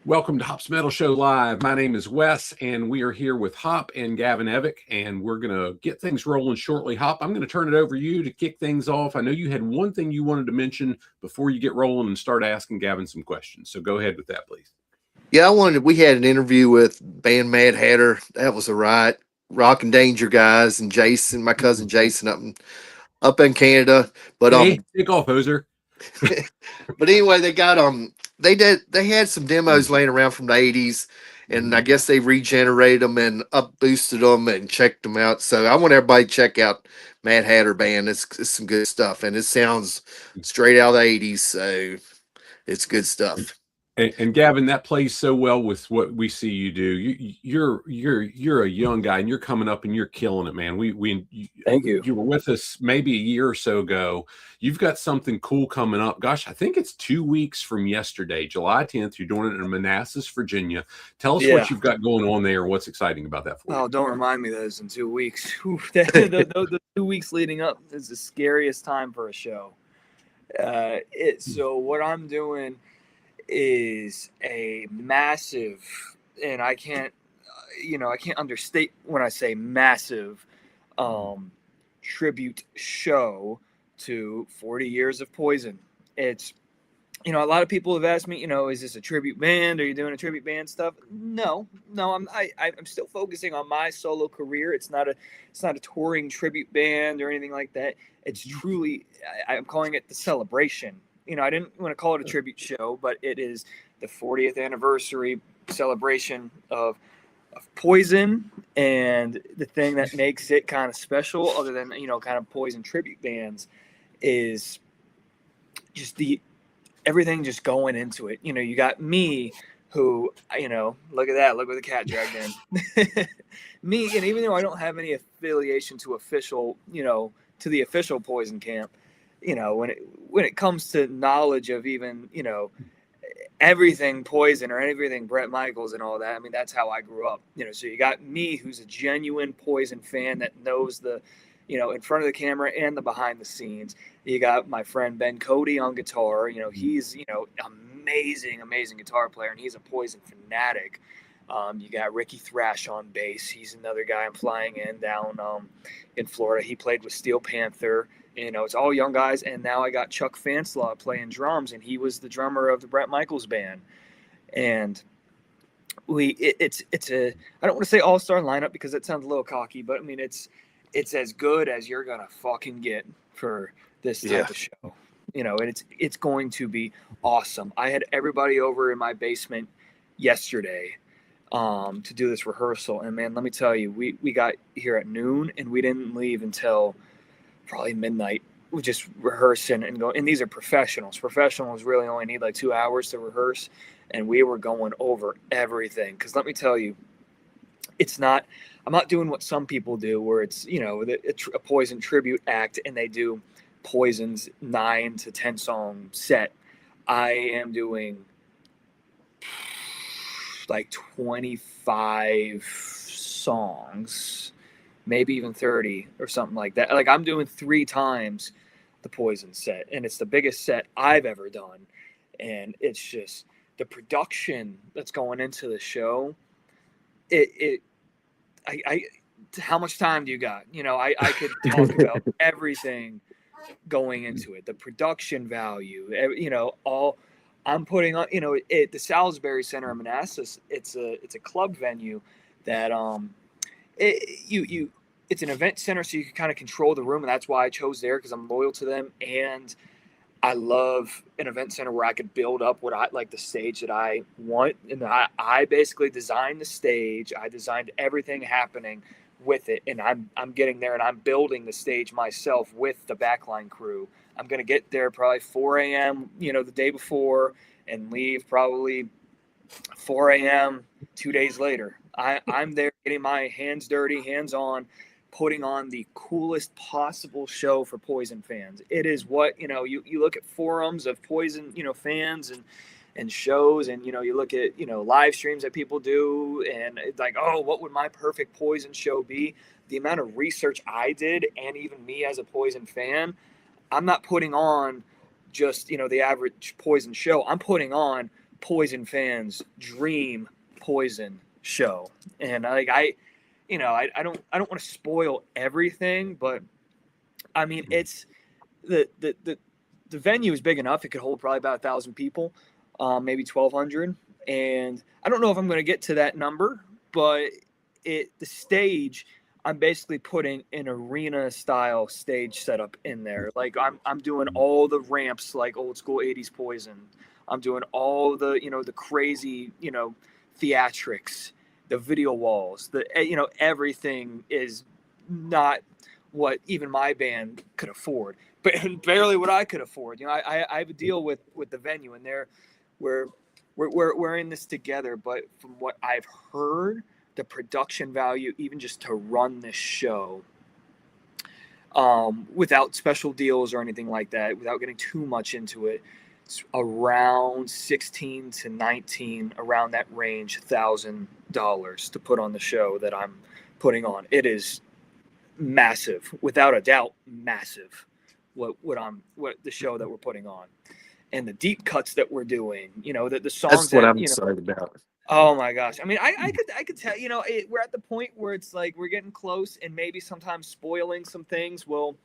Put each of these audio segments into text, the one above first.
Welcome to Hop's Metal Show Live. My name is Wes, and we are here with Hop and Gavin Evick, and we're going to get things rolling shortly. Hop, I'm going to turn it over to you to kick things off. I know you had one thing you wanted to mention before you get rolling and start asking Gavin some questions. So go ahead with that, please. Yeah, we had an interview with band Mad Hatter. That was a riot. Rock and Danger guys and Jason, my cousin Jason up in Canada. But Hey, take off, hoser. but anyway, they had some demos laying around from the 80s, and I guess they regenerated them and up boosted them and checked them out. So I want everybody to check out Mad Hatter band. It's some good stuff, and it sounds straight out of the 80s, so it's good stuff. And Gavin, that plays so well with what we see you do. You're a young guy, and you're coming up, and you're killing it, man. Thank you. You were with us maybe a year or so ago. You've got something cool coming up. Gosh, I think it's 2 weeks from yesterday, July 10th. You're doing it in Manassas, Virginia. Tell us what you've got going on there. What's exciting about that for you? Oh, don't remind me that it's in 2 weeks. The 2 weeks leading up is the scariest time for a show. So what I'm doing is a massive, and I can't understate when I say massive, tribute show to 40 years of Poison. It's, a lot of people have asked me, is this a tribute band? Are you doing a tribute band stuff? No, I'm still focusing on my solo career. It's not a touring tribute band or anything like that. It's truly, I'm calling it the celebration. I didn't want to call it a tribute show, but it is the 40th anniversary celebration of Poison. And the thing that makes it kind of special, other than, kind of Poison tribute bands, is just everything just going into it. You got me, who, look at that, look what the cat dragged in. Me, and even though I don't have any affiliation to to the official Poison camp, when it comes to knowledge of even, everything Poison or everything Bret Michaels and all that, I mean, that's how I grew up. So you got me, who's a genuine Poison fan that knows the, in front of the camera and the behind the scenes. You got my friend Ben Cody on guitar. He's, amazing guitar player, and he's a Poison fanatic. You got Ricky Thrash on bass. He's another guy I'm flying in down in Florida. He played with Steel Panther. It's all young guys. And now I got Chuck Fanslaw playing drums, and he was the drummer of the Bret Michaels band. And it's a, I don't want to say all-star lineup because that sounds a little cocky, but I mean, it's as good as you're going to fucking get for this type of show. And it's going to be awesome. I had everybody over in my basement yesterday to do this rehearsal. And man, let me tell you, we got here at noon and we didn't leave until probably midnight. We just rehearsing and go. And these are professionals. Professionals really only need like 2 hours to rehearse. And we were going over everything. Because let me tell you, I'm not doing what some people do where it's, a Poison tribute act and they do Poison's 9 to 10 song set. I am doing like 25 songs, maybe even 30 or something like that. Like I'm doing 3 times the Poison set, and it's the biggest set I've ever done. And it's just the production that's going into the show. How much time do you got? I could talk about everything going into it, the production value, all I'm putting on, the Salisbury Center in Manassas. It's a club venue that it's an event center, so you can kind of control the room, and that's why I chose there because I'm loyal to them, and I love an event center where I could build up what I like, the stage that I want, and I basically designed the stage. I designed everything happening with it, and I'm getting there and I'm building the stage myself with the backline crew. I'm going to get there probably 4 a.m., the day before, and leave probably 4 a.m. 2 days later. I'm there getting my hands dirty, hands on, putting on the coolest possible show for Poison fans. It is what, you look at forums of Poison, fans and shows, and, you look at, live streams that people do, and it's like, oh, what would my perfect Poison show be? The amount of research I did, and even me as a Poison fan, I'm not putting on just, the average Poison show. I'm putting on Poison fans' dream Poison show. And I don't want to spoil everything, but I mean, it's the venue is big enough. It could hold probably about 1,000 people, maybe 1,200. And I don't know if I'm going to get to that number, but the stage, I'm basically putting an arena style stage setup in there. Like I'm doing all the ramps like old school 80s Poison. I'm doing all the, the crazy, theatrics, the video walls, everything is not what even my band could afford, but barely what I could afford. I have a deal with the venue, and we're in this together. But from what I've heard, the production value, even just to run this show, without special deals or anything like that, without getting too much into it, it's around 16 to 19, around that range, $1,000 to put on the show that I'm putting on. It is massive, without a doubt, massive. What the show that we're putting on, and the deep cuts that we're doing, the songs. That's what I'm excited about. Oh my gosh! I mean, I could tell. We're at the point where it's like we're getting close, and maybe sometimes spoiling some things will,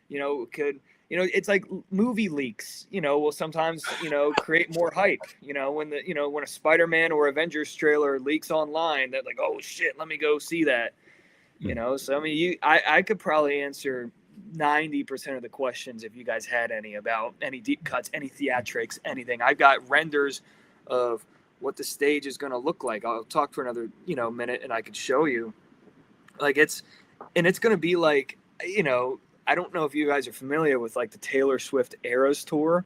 it's like movie leaks. Will sometimes create more hype. When a Spider-Man or Avengers trailer leaks online, that like, oh shit, let me go see that. So I mean, I could probably answer 90% of the questions if you guys had any about any deep cuts, any theatrics, anything. I've got renders of what the stage is going to look like. I'll talk for another, minute, and I can show you. Like it's going to be like, I don't know if you guys are familiar with like the Taylor Swift Eras tour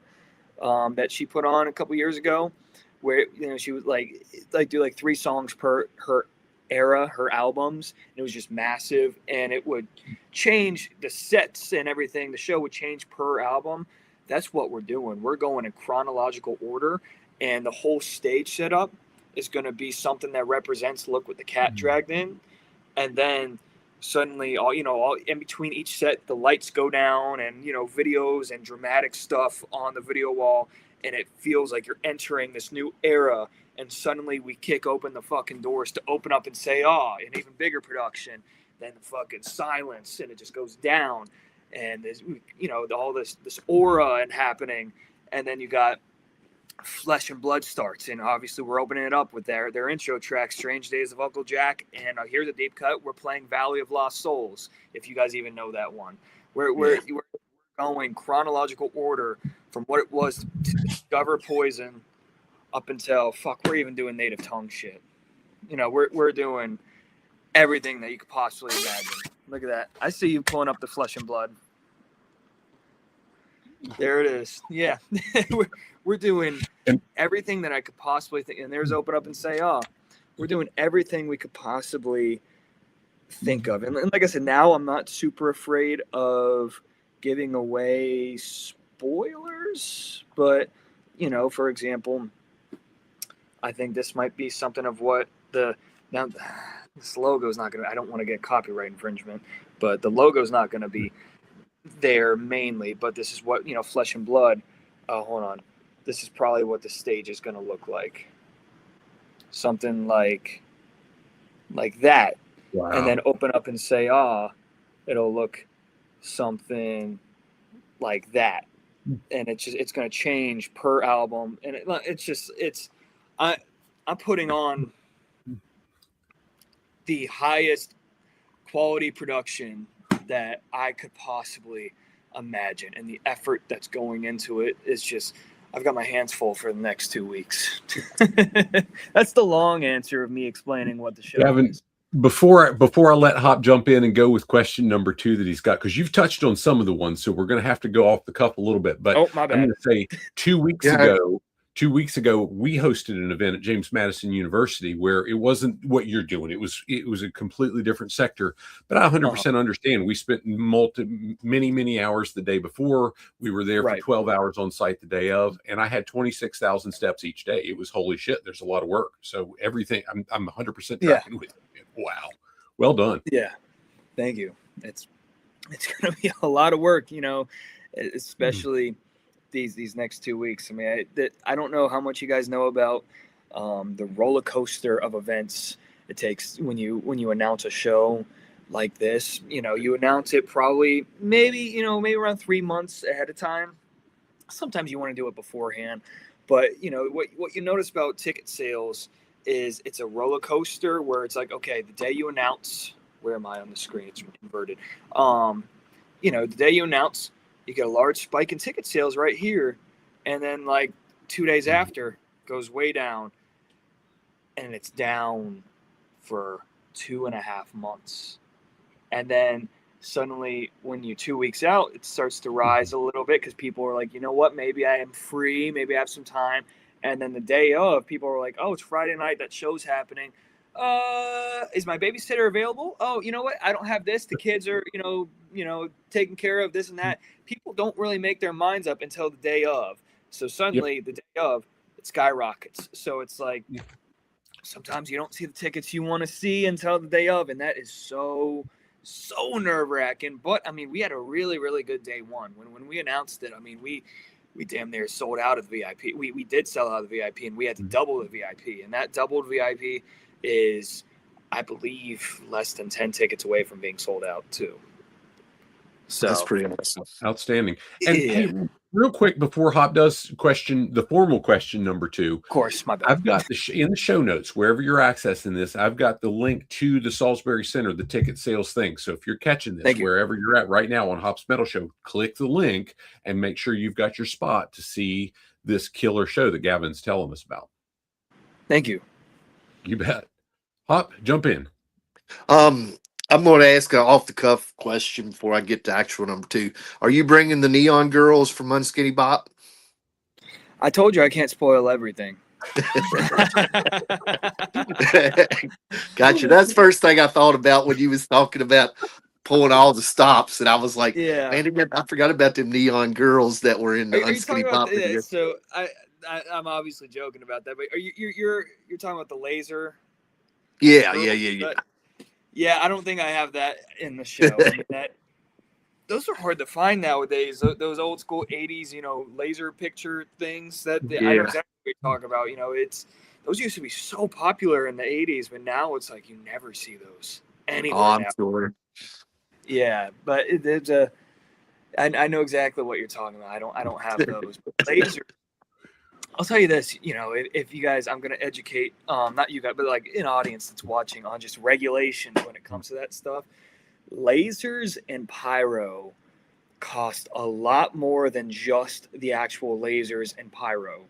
that she put on a couple years ago, where she would like do like 3 songs per her era, her albums. And it was just massive, and it would change the sets and everything. The show would change per album. That's what we're doing. We're going in chronological order. And the whole stage setup is going to be something that represents look what the cat dragged in. And then suddenly all in between each set, the lights go down, and, videos and dramatic stuff on the video wall. And it feels like you're entering this new era. And suddenly we kick open the fucking doors to open up and say, an even bigger production. Then the fucking silence, and it just goes down. And there's, all this aura and happening. And then you got Flesh and Blood starts, and obviously we're opening it up with their intro track, Strange Days of Uncle Jack. And here's a deep cut. We're playing Valley of Lost Souls, if you guys even know that one. We're going chronological order from what it was to discover Poison up until we're even doing native tongue shit. We're doing everything that you could possibly imagine. Look at that. I see you pulling up the Flesh and Blood. There it is. Yeah. We're doing everything that I could possibly think. And there's Open Up and Say, we're doing everything we could possibly think of. And like I said, now I'm not super afraid of giving away spoilers. But, for example, I think this might be something of what this logo is not going to, I don't want to get copyright infringement, but the logo is not going to be there mainly. But this is what, Flesh and Blood. Hold on. This is probably what the stage is going to look like. Something like that. Wow. And then Open Up and Say, it'll look something like that. And it's going to change per album. And I'm putting on the highest quality production that I could possibly imagine. And the effort that's going into it is just, I've got my hands full for the next 2 weeks. That's the long answer of me explaining what the show is. Before I let Hop jump in and go with question number 2 that he's got, because you've touched on some of the ones, so we're going to have to go off the cuff a little bit. But my bad. I'm going to say 2 weeks ago, 2 weeks ago, we hosted an event at James Madison University where it wasn't what you're doing. It was a completely different sector. But I 100% understand. We spent many hours the day before. We were there for 12 hours on site the day of, and I had 26,000 steps each day. It was holy shit. There's a lot of work. So everything, I'm 100% tracking with it. Wow, well done. Yeah, thank you. It's going to be a lot of work, especially. these next 2 weeks. I mean, I don't know how much you guys know about the roller coaster of events it takes when you announce a show like this. You announce it probably maybe around 3 months ahead of time. Sometimes you want to do it beforehand, but what you notice about ticket sales is it's a roller coaster where it's like, okay, the day you announce, where am I on the screen? It's inverted. The day you announce, you get a large spike in ticket sales right here, and then like 2 days after goes way down, and it's down for 2.5 months, and then suddenly when you're 2 weeks out, it starts to rise a little bit because people are like, you know what, maybe I am free, maybe I have some time. And then the day of, people are like, oh, it's Friday night, that show's happening. Is my babysitter available? Oh, you know what, I don't have this, the kids are taken care of, this and that. People don't really make their minds up until the day of. So suddenly the day of, it skyrockets. So it's like sometimes you don't see the tickets you want to see until the day of, and that is so nerve-wracking. But I mean, we had a really, really good day one. When we announced it, I mean, we damn near sold out of the VIP. We did sell out of the VIP, and we had to double the VIP. And that doubled VIP is, I believe, less than 10 tickets away from being sold out too. So That's pretty awesome. Outstanding. And hey, real quick before Hop does the formal question number 2. Of course, my bad. I've got in the show notes, wherever you're accessing this, I've got the link to the Salisbury Center, the ticket sales thing. So if you're catching this, wherever you're at right now on Hop's Metal Show, click the link and make sure you've got your spot to see this killer show that Gavin's telling us about. Thank you. You bet. Hop, jump in. I'm going to ask an off-the-cuff question before I get to actual number 2. Are you bringing the Neon Girls from Unskinny Bop? I told you I can't spoil everything. Gotcha. That's the first thing I thought about when you was talking about pulling all the stops, and I was like, man, I forgot about them Neon Girls that were in the Unskinny Bop video. So I'm obviously joking about that, but you're talking about the laser? Yeah. Yeah, I don't think I have that in the show. I mean, those are hard to find nowadays. Those old school 80s, laser picture things I know exactly what you're talking about. Those used to be so popular in the 80s, but now it's like you never see those anywhere. I'm sure. Yeah, but I know exactly what you're talking about. I don't have those. But laser, I'll tell you this, if you guys, I'm going to educate, not you guys, but like an audience that's watching on just regulations when it comes to that stuff. Lasers and pyro cost a lot more than just the actual lasers and pyro.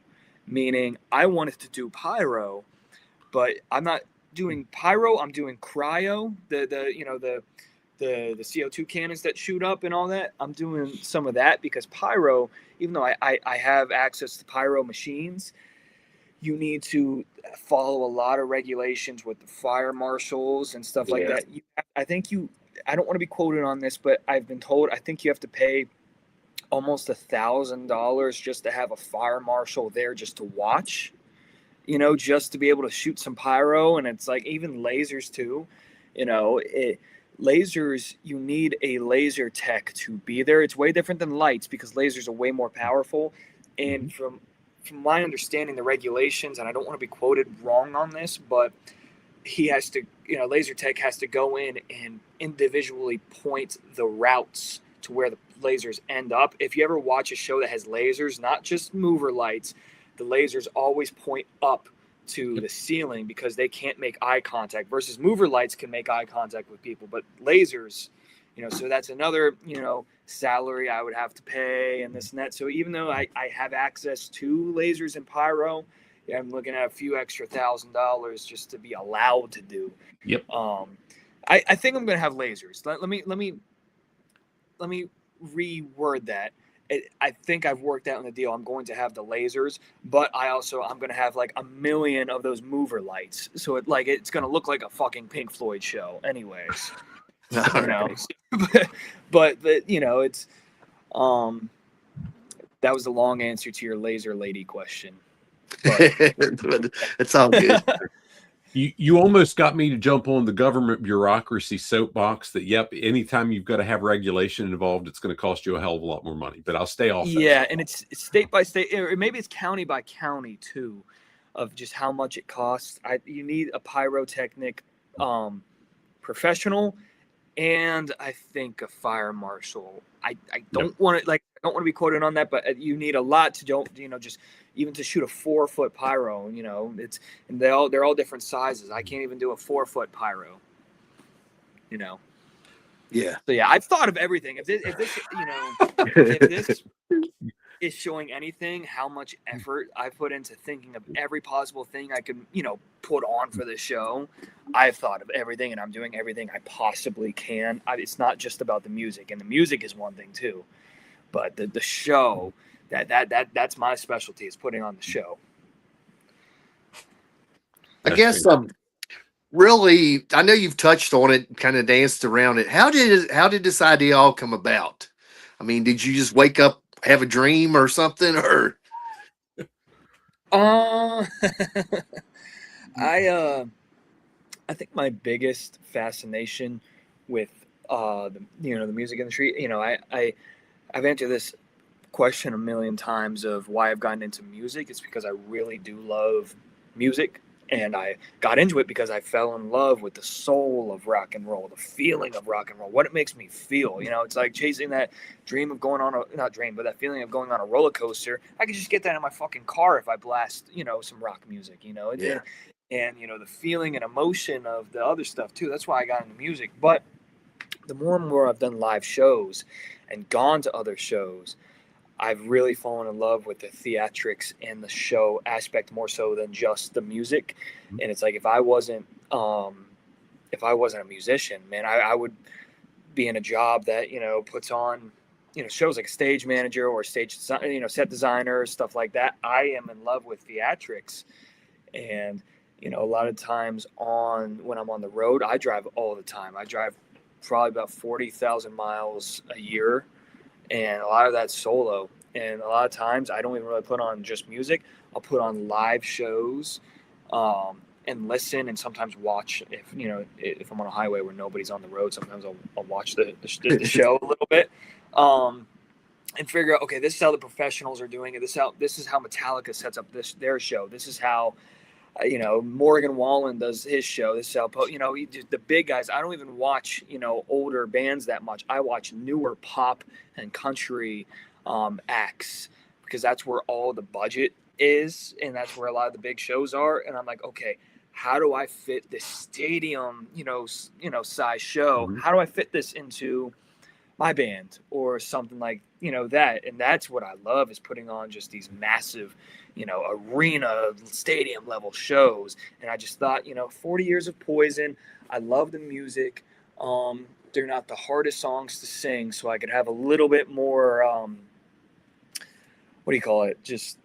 Meaning, I wanted to do pyro, but I'm not doing pyro. I'm doing cryo, the CO2 cannons that shoot up and all that. I'm doing some of that because pyro, even though I have access to pyro machines, you need to follow a lot of regulations with the fire marshals and stuff like that. I don't want to be quoted on this, but I've been told I think you have to pay almost $1,000 just to have a fire marshal there just to watch, just to be able to shoot some pyro. And it's like even lasers too, lasers, you need a laser tech to be there. It's way different than lights because lasers are way more powerful. And from my understanding, the regulations, and I don't want to be quoted wrong on this, but he has to, laser tech has to go in and individually point the routes to where the lasers end up. If you ever watch a show that has lasers, not just mover lights, the lasers always point up to the ceiling because they can't make eye contact versus mover lights can make eye contact with people, but lasers, so that's another, salary I would have to pay and this and that. So even though I have access to lasers and pyro, I'm looking at a few extra $1,000 just to be allowed to do. Yep. I think I'm going to have lasers. Let me reword that. I think I've worked out in the deal. I'm going to have the lasers, but I'm going to have like 1 million of those mover lights. So it's going to look like a fucking Pink Floyd show anyways. But it's, that was the long answer to your laser lady question. But It's all good. You almost got me to jump on the government bureaucracy soapbox that, yep, anytime you've got to have regulation involved, it's going to cost you a hell of a lot more money. But I'll stay off that. Yeah, and it's state by state, or maybe it's county by county too, of just how much it costs. You need a pyrotechnic professional, and I think a fire marshal. I don't want to I don't want to be quoted on that, but you need a lot to just even to shoot a 4-foot pyro. And they're all different sizes. I can't even do a 4-foot pyro. Yeah. So yeah, I've thought of everything. If this is showing anything, how much effort I put into thinking of every possible thing I could, put on for this show. I've thought of everything, and I'm doing everything I possibly can. It's not just about the music, and the music is one thing too, but the show, that's my specialty, is putting on the show. I guess really, I know you've touched on it, kind of danced around it. How did this idea all come about? I mean, did you just wake up, have a dream or something, or? I think my biggest fascination with the music industry, I've answered this question a million times of why I've gotten into music. It's because I really do love music. And I got into it because I fell in love with the soul of rock and roll, the feeling of rock and roll, what it makes me feel. It's like chasing that dream of going on that feeling of going on a roller coaster. I could just get that in my fucking car if I blast, some rock music, Yeah. And, the feeling and emotion of the other stuff too. That's why I got into music. But the more and more I've done live shows and gone to other shows, I've really fallen in love with the theatrics and the show aspect more so than just the music. And it's like, if I wasn't a musician, man, I would be in a job that, puts on, shows like a stage manager or stage, set designer, stuff like that. I am in love with theatrics. And, a lot of times when I'm on the road, I drive all the time. I drive probably about 40,000 miles a year. And a lot of that's solo. And a lot of times I don't even really put on just music. I'll put on live shows and listen, and sometimes watch. If I'm on a highway where nobody's on the road, sometimes I'll watch the show a little bit and figure out, okay, this is how the professionals are doing it. This is how Metallica sets up their show. This is how Morgan Wallen does his show. This is how the big guys. I don't even watch older bands that much. I watch newer pop and country acts, because that's where all the budget is, and that's where a lot of the big shows are. And I'm like, okay, how do I fit this stadium size show? Mm-hmm. How do I fit this into my band or something like that? And that's what I love, is putting on just these massive arena stadium level shows. And I just thought 40 years of Poison, I love the music. They're not the hardest songs to sing, so I could have a little bit more just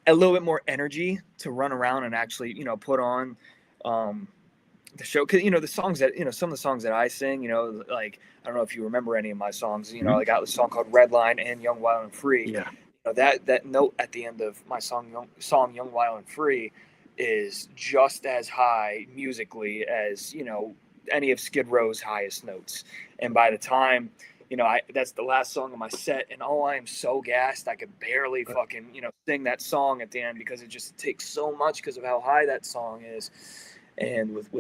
a little bit more energy to run around and actually put on the show. Because the songs that some of the songs that I sing, like, I don't know if you remember any of my songs. I got the song called Red Line and Young, Wild and Free. Yeah. That note at the end of my song Young, Wild and Free is just as high musically as any of Skid Row's highest notes. And by the time that's the last song of my set, and I am so gassed I could barely fucking sing that song at the end, because it just takes so much because of how high that song is. And with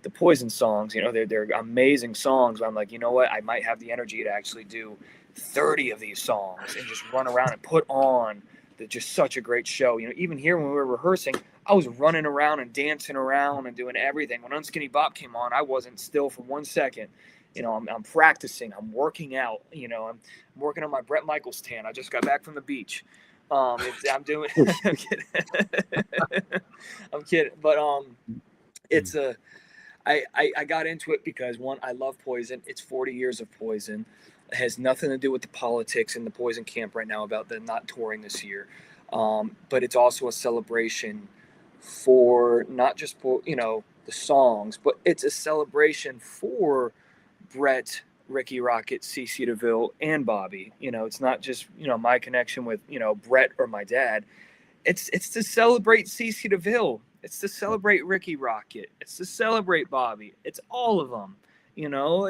the Poison songs, they're amazing songs, but I'm like, what, I might have the energy to actually do 30 of these songs and just run around and put on just such a great show. Even here when we were rehearsing, I was running around and dancing around and doing everything. When Unskinny Bop came on, I wasn't still for 1 second. I'm practicing, I'm working out, I'm working on my Bret Michaels tan. I just got back from the beach. I'm doing, I'm kidding. I'm kidding. But it's I got into it because, one, I love Poison. It's 40 years of Poison. It has nothing to do with the politics in the Poison camp right now about them not touring this year. But it's also a celebration for not just the songs, but it's a celebration for Brett, Ricky Rocket, CeCe DeVille, and Bobby. It's not just my connection with Brett or my dad. It's to celebrate CeCe DeVille It's to celebrate Ricky Rocket. It's to celebrate Bobby. It's all of them. You know,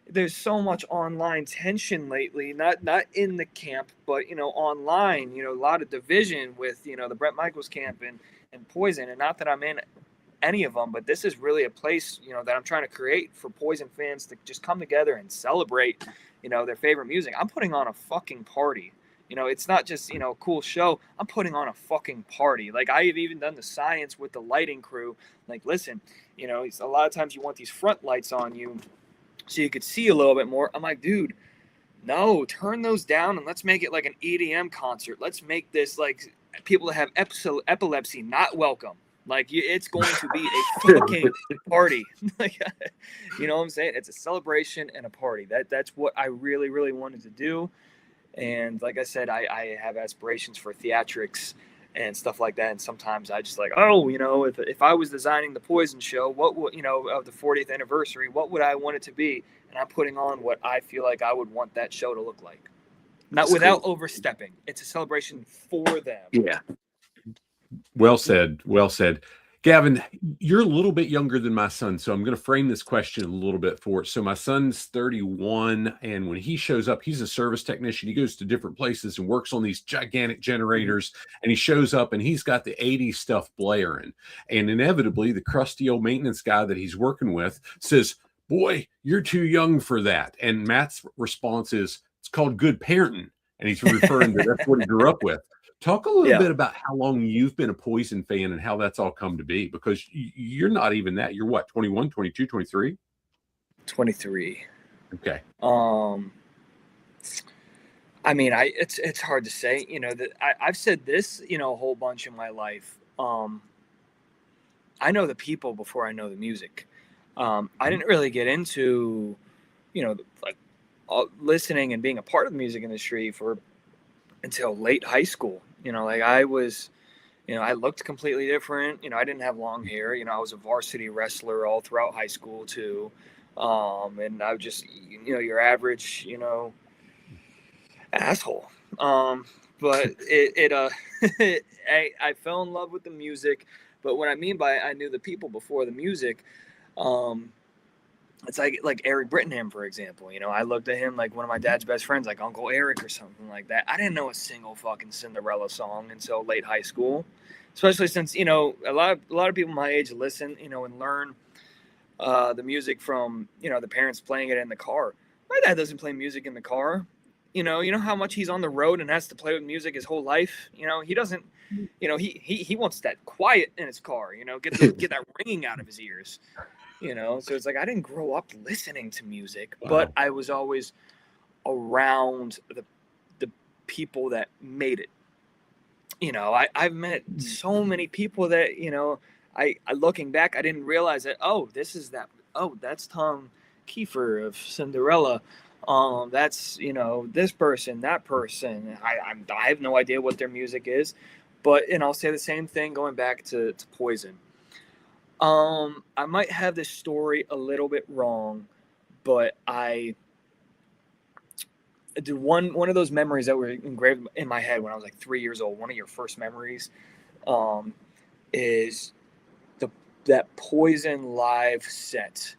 there's so much online tension lately, not in the camp, but you know, online, you know, a lot of division with, you know, the Bret Michaels camp and Poison. And not that I'm in any of them, but this is really a place, you know, that I'm trying to create for Poison fans to just come together and celebrate, you know, their favorite music. I'm putting on a fucking party. You know, it's not just, you know, a cool show. I'm putting on a fucking party. Like, I've even done the science with the lighting crew. Like, listen, you know, a lot of times you want these front lights on you so you could see a little bit more. I'm like, dude, no, turn those down and let's make it like an EDM concert. Let's make this like people that have epilepsy not welcome. Like, it's going to be a fucking party. Like, you know what I'm saying? It's a celebration and a party. That's what I really, really wanted to do. And like I said, I have aspirations for theatrics and stuff like that. And sometimes I just like, oh, you know, if I was designing the Poison show, what would, you know, of the 40th anniversary, what would I want it to be? And I'm putting on what I feel like I would want that show to look like. Not That's without cool. overstepping. It's a celebration for them. Yeah. Well said. Well said. Gavin, you're a little bit younger than my son, so I'm going to frame this question a little bit for it. So my son's 31, and when he shows up, he's a service technician. He goes to different places and works on these gigantic generators, and he shows up and he's got the 80s stuff blaring. And inevitably, the crusty old maintenance guy that he's working with says, "Boy, you're too young for that." And Matt's response is, "It's called good parenting." And he's referring to that's what he grew up with. Talk a little bit about how long you've been a Poison fan and how that's all come to be, because you're not even that. You're what, 21, 22, 23? 23. Okay. I mean, it's hard to say, you know, that I've said this, you know, a whole bunch in my life. I know the people before I know the music. I didn't really get into, you know, like listening and being a part of the music industry until late high school. You know, like I was, you know, I looked completely different. You know, I didn't have long hair. You know, I was a varsity wrestler all throughout high school too. And I was just, you know, your average, you know, asshole. But I fell in love with the music. But what I mean by I knew the people before the music, it's like Eric Brittenham, for example. You know, I looked at him like one of my dad's best friends, like Uncle Eric or something like that. I didn't know a single fucking Cinderella song until late high school, especially since, you know, a lot of people my age listen, you know, and learn the music from, you know, the parents playing it in the car. My dad doesn't play music in the car. You know how much he's on the road and has to play with music his whole life. You know, he doesn't. You know, he wants that quiet in his car. You know, get that ringing out of his ears. You know, so it's like I didn't grow up listening to music, but I was always around the people that made it. You know, I've met so many people that, you know, I looking back, I didn't realize that, that's Tom Kiefer of Cinderella. That's, you know, this person, that person. I have no idea what their music is, and I'll say the same thing going back to Poison. I might have this story a little bit wrong, but I did one of those memories that were engraved in my head when I was like 3 years old. One of your first memories, is that Poison live set.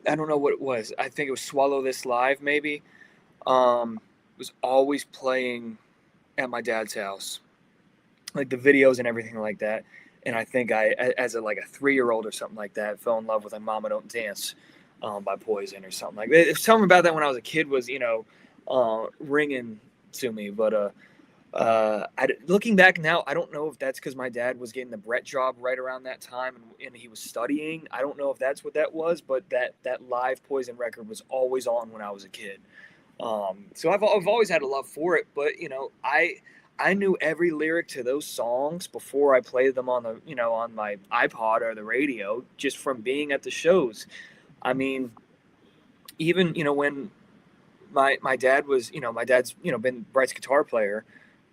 I don't know what it was. I think it was Swallow This Live, maybe. It was always playing at my dad's house, like the videos and everything like that. And I think I, as a 3-year-old or something like that, fell in love with like Mama Don't Dance by Poison or something like that. Something about that when I was a kid was, you know, ringing to me. But looking back now, I don't know if that's because my dad was getting the Brett job right around that time and he was studying. I don't know if that's what that was, but that live Poison record was always on when I was a kid. So I've always had a love for it, but, you know, I knew every lyric to those songs before I played them on on my iPod or the radio, just from being at the shows. I mean, even, you know, when my dad was, you know, my dad's, you know, been Brett's guitar player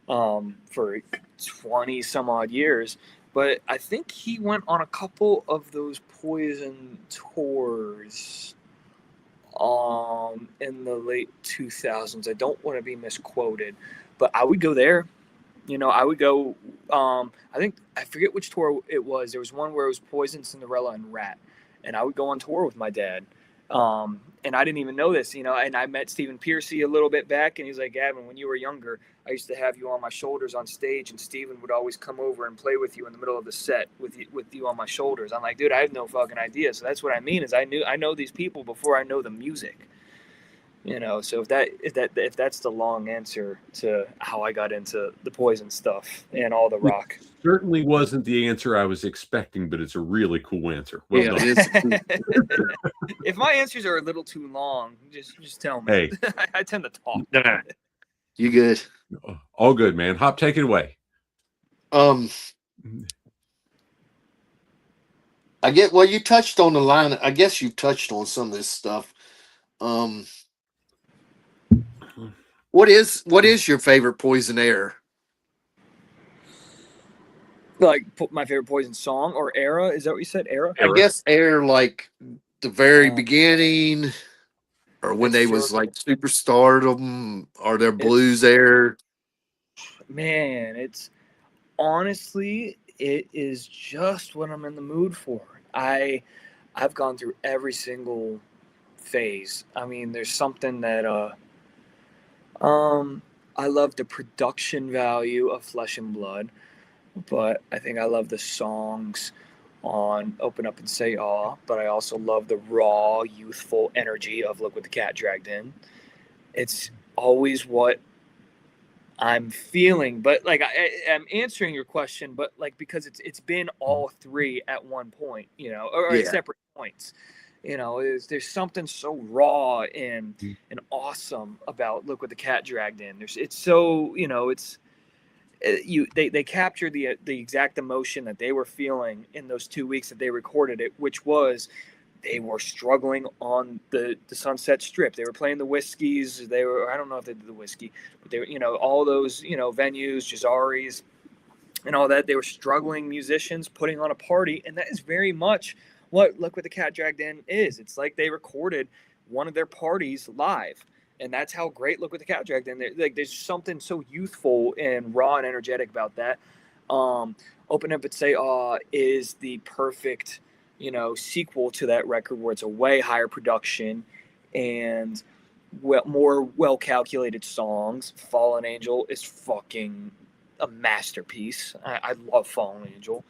for 20 some odd years, but I think he went on a couple of those Poison tours in the late 2000s. I don't want to be misquoted, but I would go there, You know, I would go. I forget which tour it was. There was one where it was Poison, Cinderella, and Rat, and I would go on tour with my dad. And I didn't even know this, you know. And I met Stephen Piercy a little bit back, and he's like, Gavin, when you were younger, I used to have you on my shoulders on stage, and Stephen would always come over and play with you in the middle of the set with you on my shoulders. I'm like, dude, I have no fucking idea. So that's what I mean is I know these people before I know the music. You know, so if that's the long answer to how I got into the Poison stuff and all the rock. Certainly wasn't the answer I was expecting, but it's a really cool answer. Well Yeah, done. it is. If my answers are a little too long, just tell me. Hey. I tend to talk. Nah, you good. All good, man. Hop, take it away. I get well. You touched on the line. I guess you touched on some of this stuff. What is your favorite Poison era? Like my favorite Poison song or era? Is that what you said? Era? I guess era like the very beginning, or when they was like superstardom, or their blues era. Man, it's honestly, it is just what I'm in the mood for. I've gone through every single phase. I mean, there's something that I love the production value of Flesh and Blood, but I think I love the songs on Open Up and Say Aw, but I also love the raw, youthful energy of Look What the Cat Dragged In. It's always what I'm feeling, but like I'm answering your question, but like because it's been all three at one point, you know, or at separate points. You know, there's something so raw and awesome about Look What the Cat Dragged In. It's so, you know, they captured the exact emotion that they were feeling in those 2 weeks that they recorded it, which was they were struggling on the Sunset Strip. They were playing the Whiskeys. They were, I don't know if they did the Whiskey, but they were, you know, all those, you know, venues, Jazari's and all that. They were struggling musicians putting on a party, and that is very much what Look What the Cat Dragged In is. It's like they recorded one of their parties live, and that's how great Look What the Cat Dragged In. Like, there's something so youthful and raw and energetic about that. Open Up and Say Aw is the perfect, you know, sequel to that record where it's a way higher production and more well-calculated songs. Fallen Angel is fucking a masterpiece. I love Fallen Angel.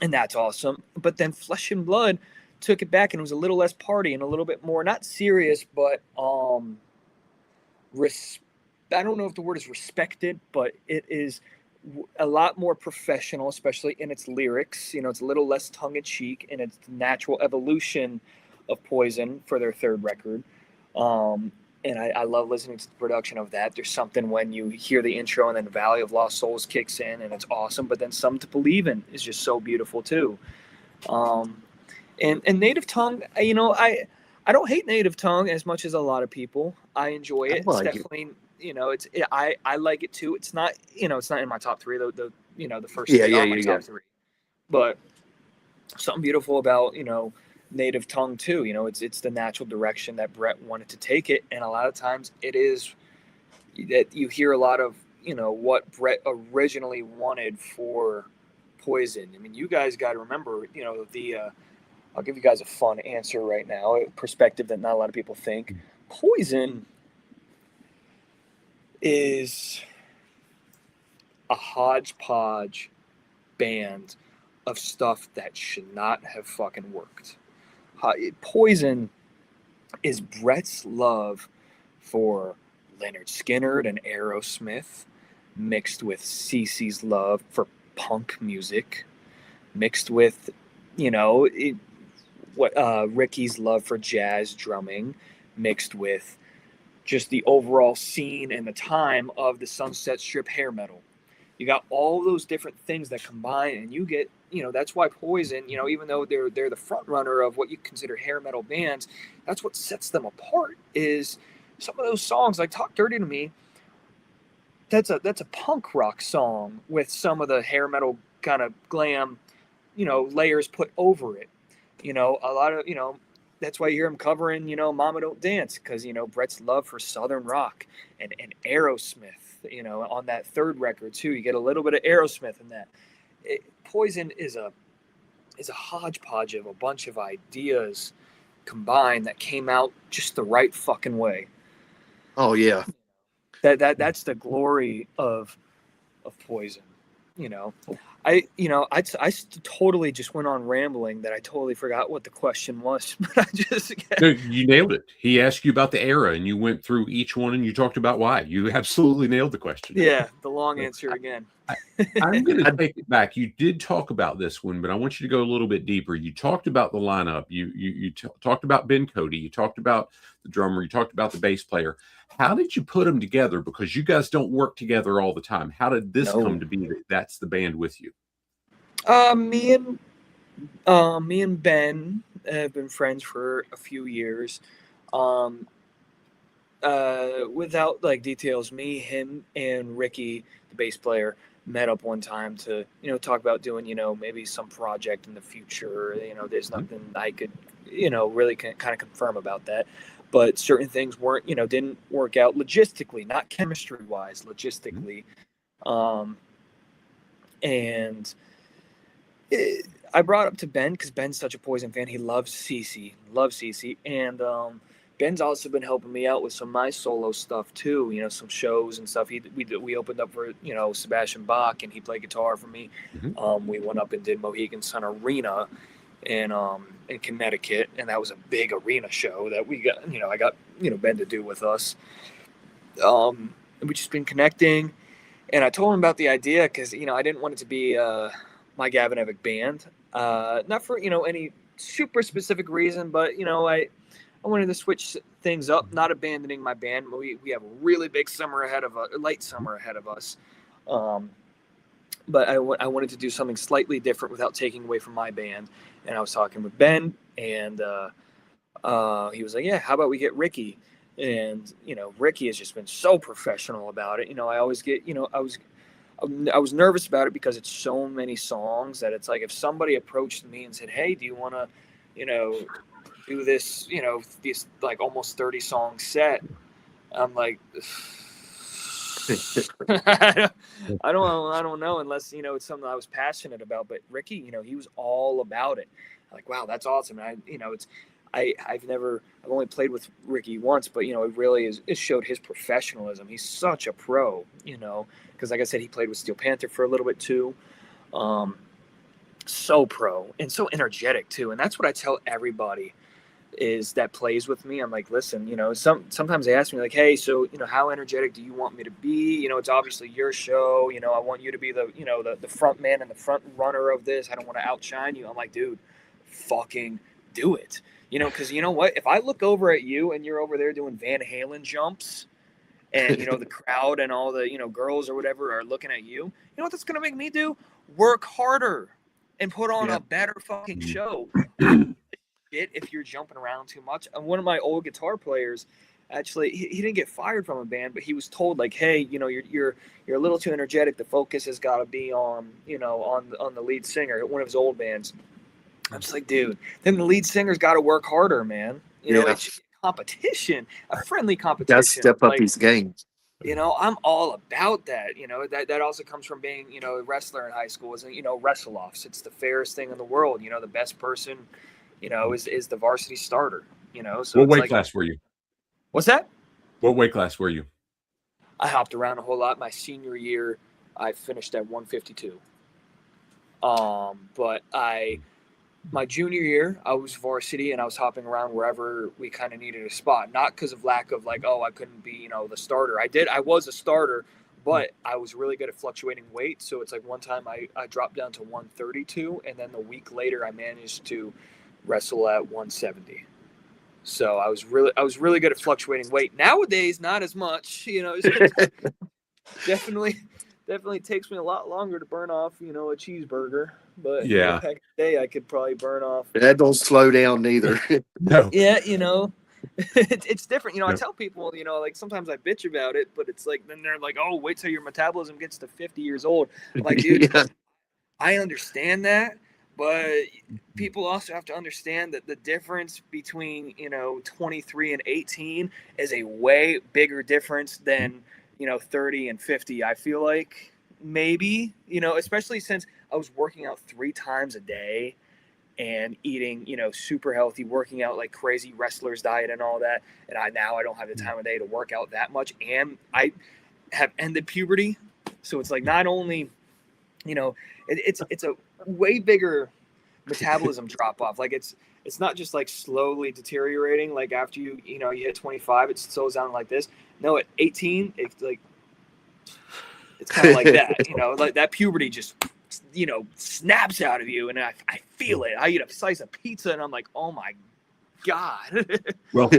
And that's awesome. But then Flesh and Blood took it back, and it was a little less party and a little bit more, not serious, but I don't know if the word is respected, but it is a lot more professional, especially in its lyrics. You know, it's a little less tongue-in-cheek in its natural evolution of Poison for their third record. And I love listening to the production of that. There's something when you hear the intro and then Valley of Lost Souls kicks in, and it's awesome. But then Something to Believe In is just so beautiful too. And Native Tongue, you know, I don't hate Native Tongue as much as a lot of people. I enjoy it. It's definitely, you know, I like it too. It's not, you know, it's not in my top three. The you know, the first top three. But something beautiful about, you know, Native Tongue too. You know, it's the natural direction that Brett wanted to take it, and a lot of times it is that you hear a lot of, you know, what Brett originally wanted for Poison. I mean, you guys got to remember, you know, I'll give you guys a fun answer right now, a perspective that not a lot of people think. Poison is a hodgepodge band of stuff that should not have fucking worked. Poison is Brett's love for Leonard Skinner and Aerosmith, mixed with Cece's love for punk music, mixed with, you know, Ricky's love for jazz drumming, mixed with just the overall scene and the time of the Sunset Strip hair metal. You got all those different things that combine, and you get, you know, that's why Poison, you know, even though they're the front runner of what you consider hair metal bands, that's what sets them apart. Is some of those songs like Talk Dirty to Me. That's a punk rock song with some of the hair metal kind of glam, you know, layers put over it. You know, a lot of, you know, that's why you hear him covering, Mama Don't Dance, because, Brett's love for Southern rock and Aerosmith, on that third record too. You get a little bit of Aerosmith in that. Poison is a hodgepodge of a bunch of ideas combined that came out just the right fucking way. Oh yeah. That's the glory of Poison. I totally just went on rambling that I totally forgot what the question was, but I just No, you nailed it. He asked you about the era, and you went through each one, and you talked about why. You absolutely nailed the question. Yeah, the long answer again. I'm going to take it back. You did talk about this one, but I want you to go a little bit deeper. You talked about the lineup. You talked about Ben Cody. You talked about the drummer. You talked about the bass player. How did you put them together? Because you guys don't work together all the time. How did this come to be that that's the band with you? Me and Ben have been friends for a few years. Without like details, me, him, and Ricky, the bass player, met up one time to talk about doing maybe some project in the future. There's nothing I could really kind of confirm about that, but certain things weren't didn't work out logistically, not chemistry wise, logistically. And I brought up to Ben because Ben's such a Poison fan. He loves Cece, and Ben's also been helping me out with some of my solo stuff too. Some shows and stuff. We opened up for Sebastian Bach, and he played guitar for me. We went up and did Mohegan Sun Arena in Connecticut, and that was a big arena show that we got. I got Ben to do with us. And we just been connecting, and I told him about the idea because I didn't want it to be my Gavin Evick band, not for any super specific reason, but I wanted to switch things up, not abandoning my band. We have a really big summer ahead of us, late summer ahead of us. But I wanted to do something slightly different without taking away from my band. And I was talking with Ben, and he was like, yeah, how about we get Ricky? And, Ricky has just been so professional about it. I always get, I was nervous about it because it's so many songs that it's like if somebody approached me and said, hey, do you want to, do this, this like almost 30 song set. I'm like, I don't know unless, it's something I was passionate about, but Ricky, he was all about it. Like, wow, that's awesome. And I've only played with Ricky once, but, it really it showed his professionalism. He's such a pro, because like I said, he played with Steel Panther for a little bit too. So pro and so energetic too. And that's what I tell everybody is that plays with me. I'm like, listen, sometimes they ask me like, hey, so, how energetic do you want me to be? It's obviously your show. I want you to be the front man and the front runner of this. I don't want to outshine you. I'm like, dude, fucking do it. Because you know what? If I look over at you and you're over there doing Van Halen jumps and, the crowd and all the, girls or whatever are looking at you, you know what that's going to make me do? Work harder and put on a better fucking show. If you're jumping around too much. And one of my old guitar players, actually, he didn't get fired from a band, but he was told like, hey, you're a little too energetic. The focus has got to be on on the lead singer at one of his old bands. I'm just like, dude, then the lead singer's got to work harder, man. It's competition, a friendly competition. Got to step up his game. I'm all about that. That also comes from being, a wrestler in high school. Is wrestle offs. It's the fairest thing in the world. The best person, is the varsity starter. So what weight class were you? What's that? What weight class were you? I hopped around a whole lot. My senior year, I finished at 152. But my junior year, I was varsity and I was hopping around wherever we kind of needed a spot. Not because of lack of like, oh, I couldn't be, the starter. I was a starter, but I was really good at fluctuating weight. So it's like one time I dropped down to 132, and then the week later I managed to wrestle at 170. So I was really good at fluctuating weight. Nowadays, not as much. Definitely takes me a lot longer to burn off, a cheeseburger. But back in the day, I could probably burn off. That don't slow down neither. No. Yeah, it's different. I tell people, like sometimes I bitch about it, but it's like then they're like, oh, wait till your metabolism gets to 50 years old. I'm like, dude, I understand that, But people also have to understand that the difference between, 23 and 18 is a way bigger difference than, 30 and 50. I feel like maybe, especially since I was working out 3 times a day and eating, super healthy, working out like crazy wrestler's diet and all that. And I don't have the time of day to work out that much. And I have ended puberty. So it's like, not only, it's a way bigger metabolism drop off. Like it's not just like slowly deteriorating. Like after you hit 25, it slows down like this. No, at 18, it's like, it's kind of like that, like that puberty just, snaps out of you. And I feel it. I eat a slice of pizza and I'm like, oh my God. Well,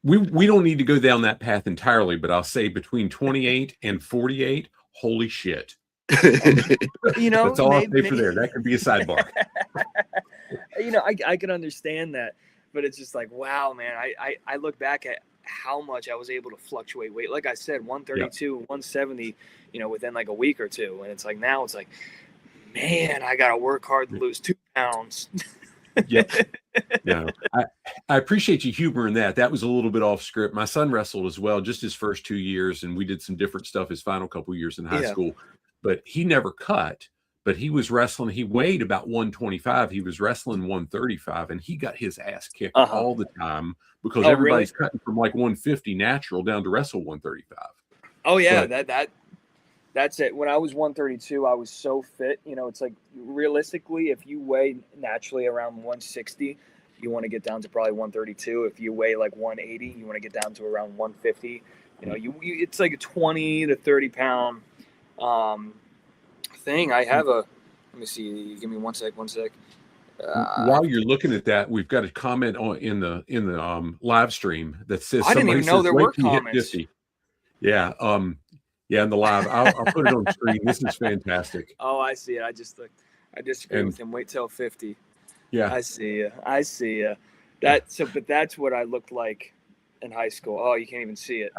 we don't need to go down that path entirely, but I'll say between 28 and 48, holy shit. That's all I'll say for there. That could be a sidebar. I can understand that, but it's just like, wow, man. I look back at how much I was able to fluctuate weight. Like I said, 132, 170, within like a week or two. And it's like, now it's like, man, I got to work hard to lose 2 pounds. Yeah. No, I appreciate you humoring that. That was a little bit off script. My son wrestled as well, just his first 2 years. And we did some different stuff his final couple years in high school, but he never cut. But he was wrestling. He weighed about 125. He was wrestling 135, and he got his ass kicked all the time because everybody's cutting from like 150 natural down to wrestle 135. Oh yeah, but that's it. When I was 132, I was so fit. It's like realistically, if you weigh naturally around 160, you want to get down to probably 132. If you weigh like 180, you want to get down to around 150. It's like a 20 to 30 pound thing. I have let me see. Give me one sec. While you're looking at that, we've got a comment in the live stream that says, I didn't even know there were comments. Yeah. Yeah, in the live. I'll put it on screen. This is fantastic. Oh, I see it. I just looked. I disagree with him. Wait till 50. Yeah. I see you. But that's what I looked like in high school. Oh, you can't even see it.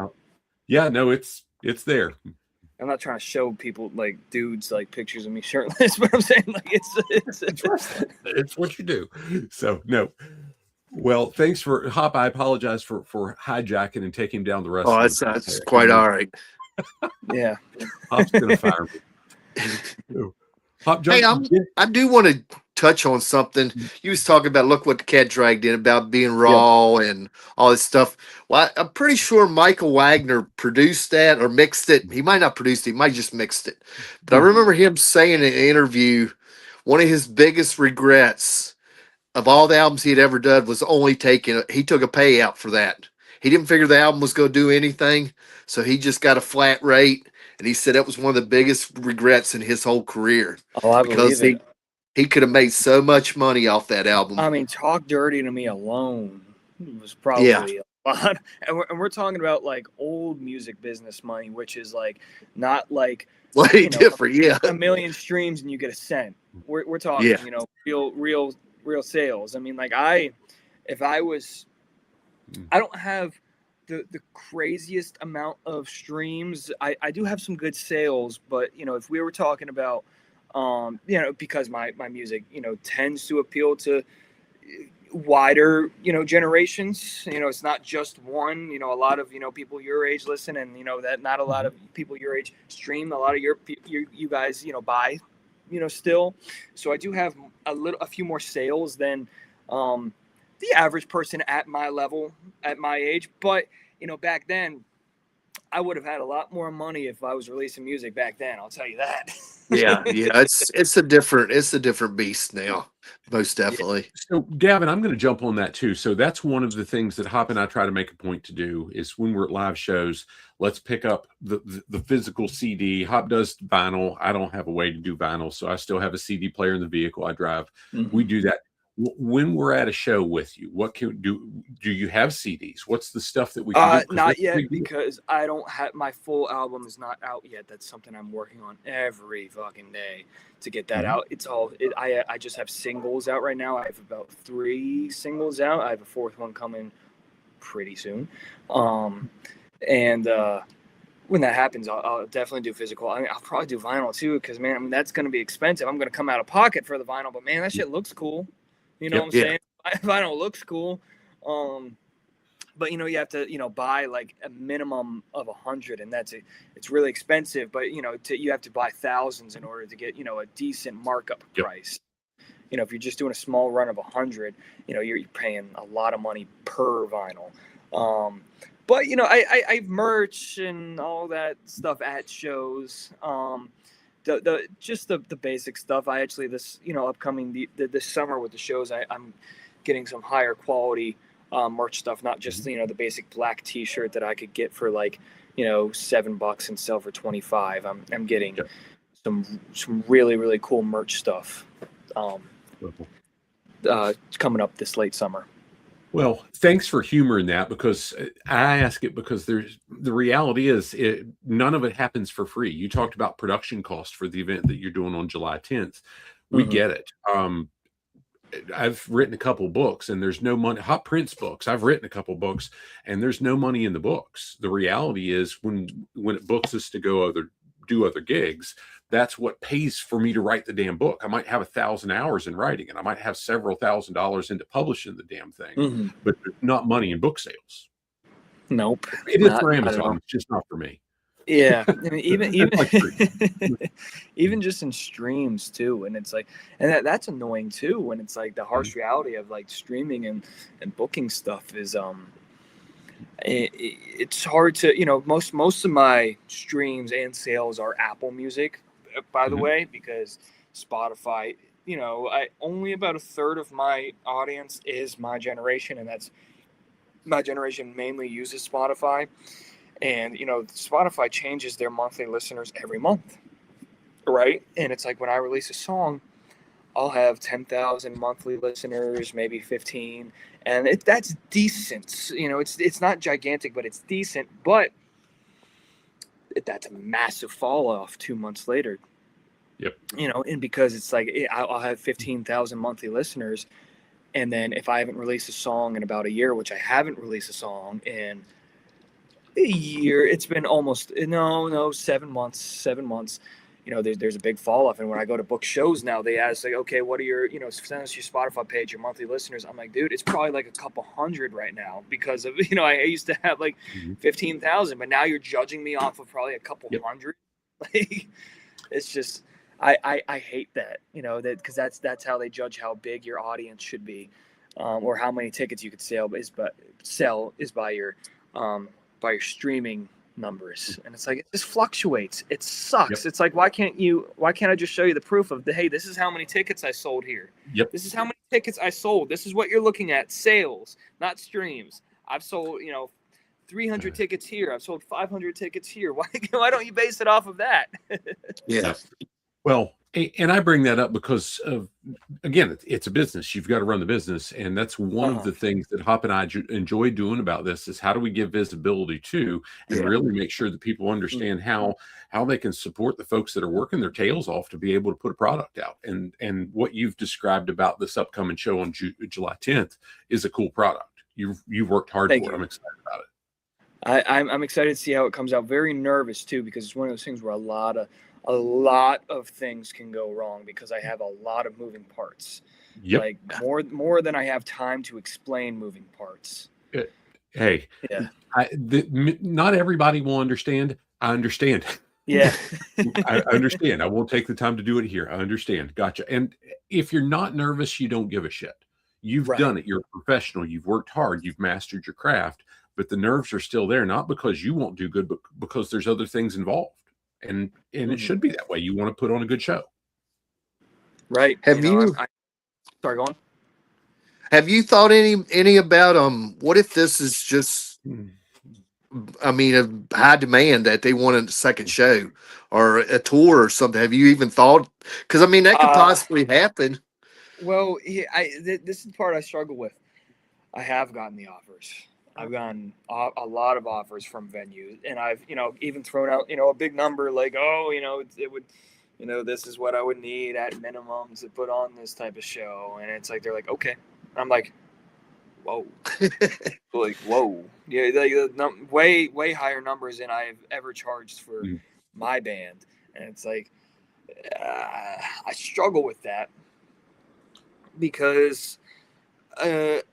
Yeah, no, it's there. I'm not trying to show people like dudes like pictures of me shirtless, but I'm saying like it's what you do. So no. Well, thanks for Hop. I apologize for hijacking and taking down the rest. Oh, that's quite all right. Yeah. Hop's gonna fire me. Hop, hey, I do want to touch on something. You was talking about, look what the cat dragged in about being raw and all this stuff. Well, I'm pretty sure Michael Wagner produced that or mixed it. He might not produce it. He might just mixed it. But I remember him saying in an interview, one of his biggest regrets of all the albums he had ever done was only he took a payout for that. He didn't figure the album was going to do anything. So he just got a flat rate. And he said that was one of the biggest regrets in his whole career. Oh, I believe it. He could have made so much money off that album. I mean, Talk Dirty to Me alone was probably a lot. And we're talking about like old music business money, which is like not like different. Yeah, a million streams and you get a cent. We're talking, real sales. I mean, like I don't have the craziest amount of streams. I do have some good sales, but if we were talking about because my music tends to appeal to wider generations. It's not just one. A lot of people your age listen, and that not a lot of people your age stream. A lot of you guys buy still. So I do have a few more sales than the average person at my level, at my age. But back then I would have had a lot more money if I was releasing music back then. I'll tell you that. yeah. It's a different beast now, most definitely. Yeah. So Gavin, I'm going to jump on that too. So that's one of the things that Hop and I try to make a point to do is when we're at live shows, let's pick up the physical CD. Hop does vinyl. I don't have a way to do vinyl, so I still have a CD player in the vehicle I drive. We do that. When we're at a show with you, what can do you have CDs? What's the stuff that we can do? Not yet, because I don't have my full album is not out yet. That's something I'm working on every fucking day to get that out. I just have singles out right now. I have about 3 singles out. I have a 4th one coming pretty soon. when that happens, I'll definitely do physical. I mean, I'll probably do vinyl too, because man, I mean, that's going to be expensive. I'm going to come out of pocket for the vinyl, but man, that shit looks cool. You know Yep. what I'm saying? Vinyl looks cool. But you know, you have to, you know, buy like a minimum of 100, and it's really expensive. But you know, you have to buy thousands in order to get, you know, a decent markup price. You know, if you're just doing a small run of 100, you know, you're paying a lot of money per vinyl. But you know, I've merch and all that stuff at shows. The basic stuff. I actually this, you know, upcoming this summer with the shows, I'm getting some higher quality merch stuff, not just, you know, the basic black T-shirt that I could get for like, you know, $7 and sell for 25. I'm getting some really, really cool merch stuff coming up this late summer. Well, thanks for humoring that, because I ask it because the reality is none of it happens for free. You talked about production costs for the event that you're doing on July 10th. We get it. I've written a couple books and there's no money. Hot Prince books. I've written a couple books and there's no money in the books. The reality is when it books us to go do other gigs, that's what pays for me to write the damn book. I might have 1,000 hours in writing and I might have several $1,000s into publishing the damn thing, but there's not money in book sales. Nope. It is for Amazon. It's just not for me. Yeah, I mean, even just in streams too, and it's like, and that's annoying too. When it's like the harsh reality of like streaming and booking stuff is it's hard to, you know, most of my streams and sales are Apple Music, by the way, because Spotify, you know, only about a third of my audience is my generation, and that's my generation mainly uses Spotify. And, you know, Spotify changes their monthly listeners every month, right? And it's like when I release a song, I'll have 10,000 monthly listeners, maybe 15. And that's decent. You know, it's not gigantic, but it's decent. But that's a massive fall off 2 months later. Yep. You know, and because it's like I'll have 15,000 monthly listeners. And then if I haven't released a song in about a year, which I haven't released a song in a year, it's been almost 7 months. You know, there's a big fall off. And when I go to book shows now, they ask like, okay, what are your, you know, send us your Spotify page, your monthly listeners. I'm like, dude, it's probably like a couple hundred right now because of, you know, I used to have like 15,000, but now you're judging me off of probably a couple hundred. Like, it's just, I hate that, you know, that because that's how they judge how big your audience should be, or how many tickets you could sell is by your streaming numbers. And it's like, it just fluctuates. It sucks. It's like, why can't I just show you the proof of hey, this is how many tickets I sold here. This is how many tickets I sold. This is what you're looking at. Sales, not streams. I've sold, you know, 300 tickets here. I've sold 500 tickets here. Why don't you base it off of that? Well, and I bring that up because of, again, it's a business. You've got to run the business. And that's one of the things that Hop and I enjoy doing about this is how do we give visibility to and really make sure that people understand how they can support the folks that are working their tails off to be able to put a product out. And what you've described about this upcoming show on July 10th is a cool product. You've worked hard for it. I'm excited about it. I'm excited to see how it comes out. Very nervous too, because it's one of those things where a lot of things can go wrong because I have a lot of moving parts. Like more than I have time to explain moving parts. Hey, not everybody will understand. I understand. Yeah. I understand. I won't take the time to do it here. I understand. Gotcha. And if you're not nervous, you don't give a shit. You've done it. You're a professional. You've worked hard. You've mastered your craft, but the nerves are still there, not because you won't do good, but because there's other things involved. And it should be that way. You want to put on a good show. Right. Sorry, go on. Have you thought any about what if this is just I mean a high demand that they want a second show or a tour or something? Have you even thought, because I mean that could possibly happen. Well, this is the part I struggle with. I have gotten the offers. I've gotten a lot of offers from venues, and I've, you know, even thrown out, you know, a big number like, oh, you know, it would, you know, this is what I would need at minimum to put on this type of show. And it's like, they're like, okay. I'm like, whoa, like whoa, yeah, like way higher numbers than I've ever charged for my band, and it's like I struggle with that because I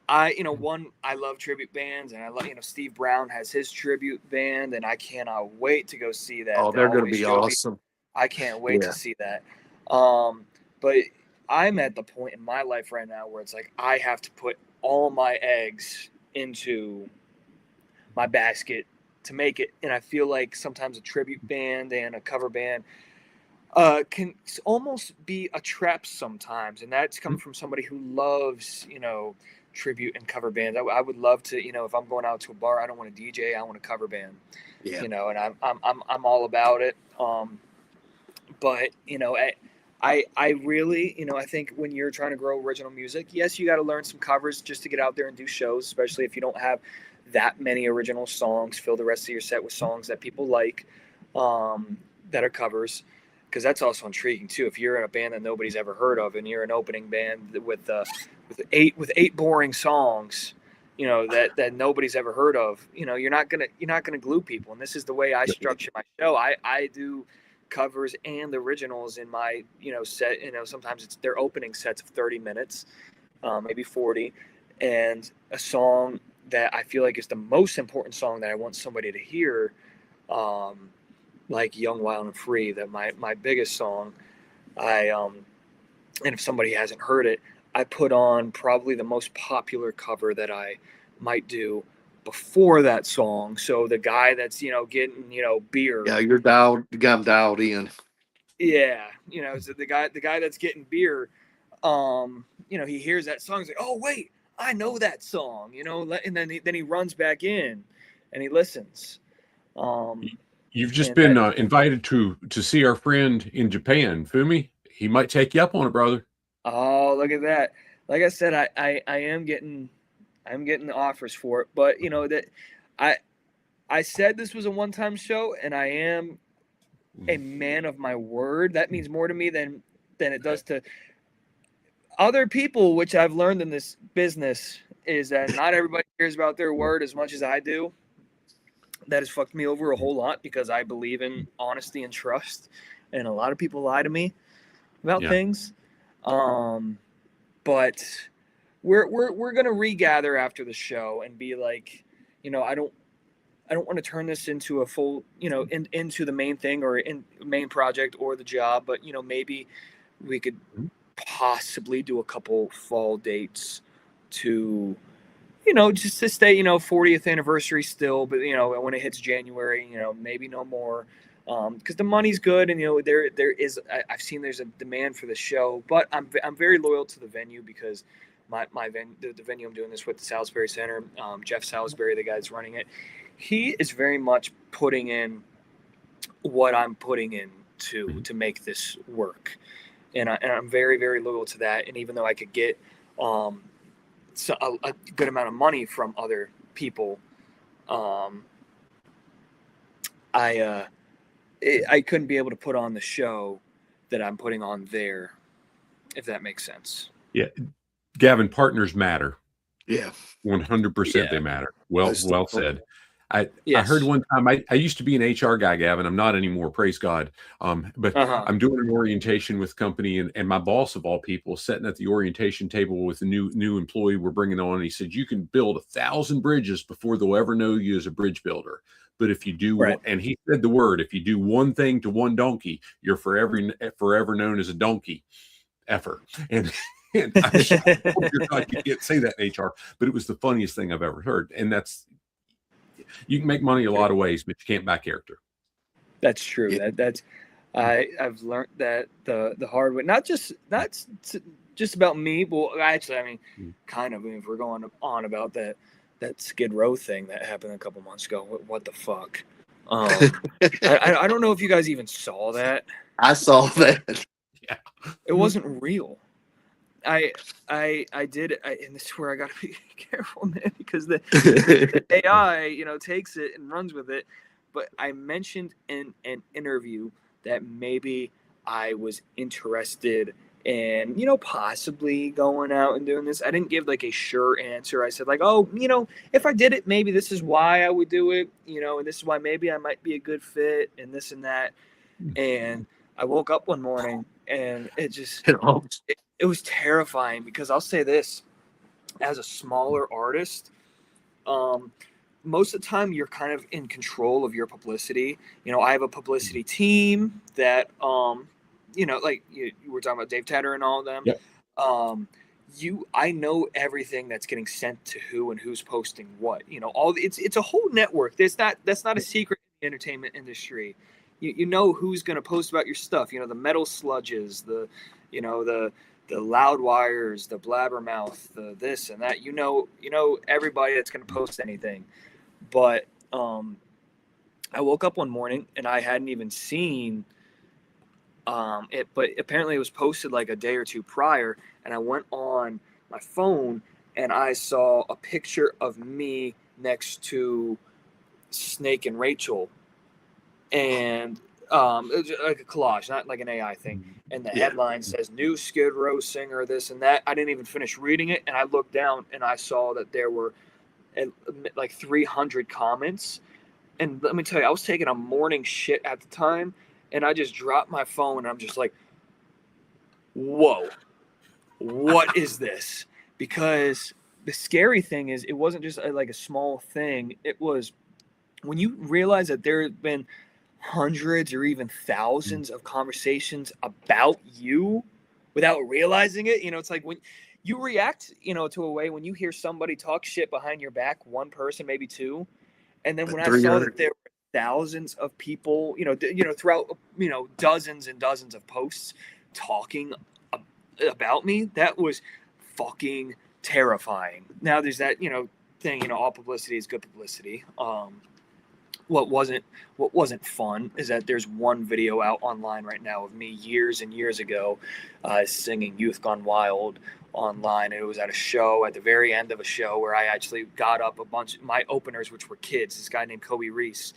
love tribute bands, and I love Steve Brown has his tribute band, and I cannot wait to go see that. Oh, they're going to be awesome. I can't wait to see that. But I'm at the point in my life right now where it's like I have to put all my eggs into my basket to make it, and I feel like sometimes a tribute band and a cover band can almost be a trap sometimes, and that's coming from somebody who loves tribute and cover bands. I would love to, if I'm going out to a bar, I don't want a DJ, I want a cover band. And I'm all about it. But I really, I think when you're trying to grow original music, yes, you got to learn some covers just to get out there and do shows, especially if you don't have that many original songs. Fill the rest of your set with songs that people like, that are covers, because that's also intriguing too. If you're in a band that nobody's ever heard of, and you're an opening band with eight boring songs, that nobody's ever heard of, you're not gonna glue people. And this is the way I structure my show. I do covers and originals in my set. Sometimes it's their opening sets of 30 minutes, maybe 40, and a song that I feel like is the most important song that I want somebody to hear, like Young, Wild and Free, that my biggest song. And if somebody hasn't heard it, I put on probably the most popular cover that I might do before that song. So the guy that's, getting, beer. Yeah, you got him dialed in. Yeah. So the guy that's getting beer, he hears that song. He's like, oh, wait, I know that song, and then he runs back in and he listens. You've just been invited to see our friend in Japan, Fumi. He might take you up on it, brother. Oh, look at that! Like I said, I am getting the offers for it, but that I said this was a one-time show, and I am a man of my word. That means more to me than it does to other people, which I've learned in this business is that not everybody cares about their word as much as I do. That has fucked me over a whole lot because I believe in honesty and trust, and a lot of people lie to me about things. But we're gonna regather after the show and be like, I don't want to turn this into a full, into the main thing or in main project or the job, but maybe we could possibly do a couple fall dates to, just to stay, 40th anniversary still, but when it hits January, maybe no more, because the money's good, and there is, I've seen there's a demand for the show, but I'm very loyal to the venue because the venue I'm doing this with, the Salisbury Center, Jeff Salisbury, the guy that's running it, he is very much putting in what I'm putting in to make this work, and I'm very, very loyal to that. And even though I could get so a good amount of money from other people, I couldn't be able to put on the show that I'm putting on there, if that makes sense. Yeah, Gavin, partners matter. Yeah, 100% they matter. Well said. I heard one time, I used to be an HR guy, Gavin. I'm not anymore, praise God. But I'm doing an orientation with company, and my boss of all people sitting at the orientation table with a new employee we're bringing on. And he said, you can build 1,000 bridges before they'll ever know you as a bridge builder. But if you do, and he said the word, if you do one thing to one donkey, you're forever known as a donkey effer. And I hope you can't say that in HR, but it was the funniest thing I've ever heard. And you can make money a lot of ways, but you can't buy character. That's true. Yeah. I've learned that the hard way. Not just about me, but actually, I mean, kind of. If we're going on about that Skid Row thing that happened a couple months ago, what the fuck? I don't know if you guys even saw that. I saw that. Yeah, it wasn't real. I did, and this is where I got to be careful, man, because the AI, takes it and runs with it. But I mentioned in an interview that maybe I was interested and possibly going out and doing this. I didn't give like a sure answer. I said like, oh, if I did it, maybe this is why I would do it, and this is why maybe I might be a good fit and this and that. And I woke up one morning and it was terrifying, because I'll say this, as a smaller artist, most of the time you're kind of in control of your publicity. I have a publicity team that like you were talking about Dave Tedder and all of them. Yep. I know everything that's getting sent to who and who's posting what. It's a whole network. That's not a secret in the entertainment industry. You know who's going to post about your stuff. The metal sludges, the loud wires, the blabbermouth, the this and that. Everybody that's going to post anything. But I woke up one morning and I hadn't even seen it, but apparently it was posted like a day or two prior, and I went on my phone and I saw a picture of me next to Snake and Rachel, and it was like a collage, not like an AI thing. And the headline says "New Skid Row singer," this and that. I didn't even finish reading it, and I looked down and I saw that there were like 300 comments. And let me tell you, I was taking a morning shit at the time, and I just dropped my phone and I'm just like, whoa, what is this? Because the scary thing is, it wasn't just like a small thing. It was when you realize that there have been hundreds or even thousands of conversations about you without realizing it. It's like when you react, to a way when you hear somebody talk shit behind your back, one person, maybe two. And then when I saw that there were thousands of people, throughout, dozens and dozens of posts talking about me, that was fucking terrifying. Now there's that, thing, all publicity is good publicity. What wasn't fun is that there's one video out online right now of me years and years ago singing "Youth Gone Wild" online. It was at a show, at the very end of a show, where I actually got up a bunch of my openers, which were kids. This guy named Kobe Reese.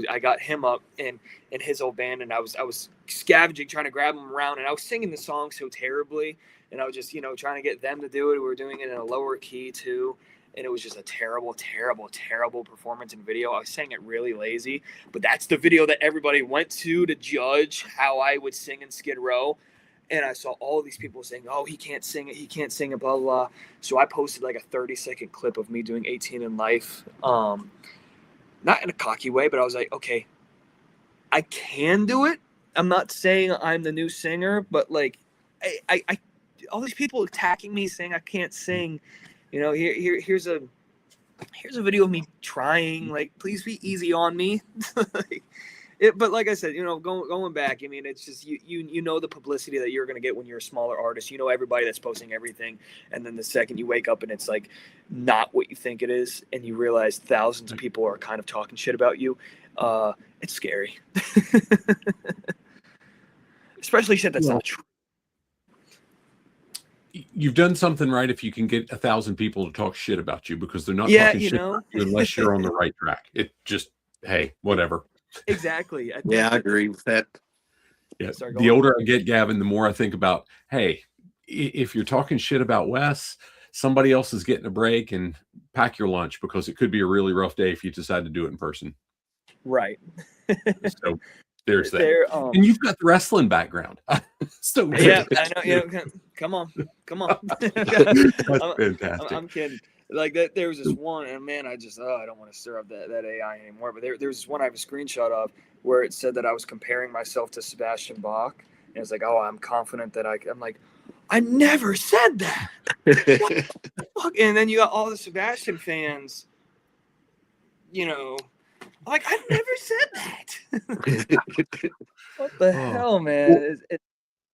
I got him up in his old band, and I was scavenging, trying to grab him around, and I was singing the song so terribly, and I was just trying to get them to do it. We were doing it in a lower key too. And it was just a terrible, terrible, terrible performance and video. I was saying it really lazy, but that's the video that everybody went to judge how I would sing in Skid Row. And I saw all of these people saying, oh, he can't sing it, blah, blah, blah. So I posted like a 30-second clip of me doing 18 in Life. Not in a cocky way, but I was like, okay, I can do it. I'm not saying I'm the new singer, but like, I all these people attacking me saying I can't sing. Here's a video of me trying. Like, please be easy on me. But like I said, going back, I mean, it's just you know the publicity that you're going to get when you're a smaller artist. Everybody that's posting everything, and then the second you wake up and it's like not what you think it is, and you realize thousands of people are kind of talking shit about you. It's scary, especially shit that's not true. You've done something right if you can get 1,000 people to talk shit about you, because they're not talking shit about you unless you're on the right track. It just, hey, whatever. Exactly. I agree with that. Yeah. The older I get, Gavin, the more I think about, hey, if you're talking shit about Wes, somebody else is getting a break, and pack your lunch, because it could be a really rough day if you decide to do it in person. Right. So there's that. And you've got the wrestling background. So yeah, I know. Come on. That's fantastic. I'm kidding. Like that, there was this one, and man, I don't want to stir up that AI anymore. But there was this one I have a screenshot of where it said that I was comparing myself to Sebastian Bach, and it's like, oh, I'm confident that I'm like, I never said that. What the fuck? And then you got all the Sebastian fans, like, I never said that. What the hell, man?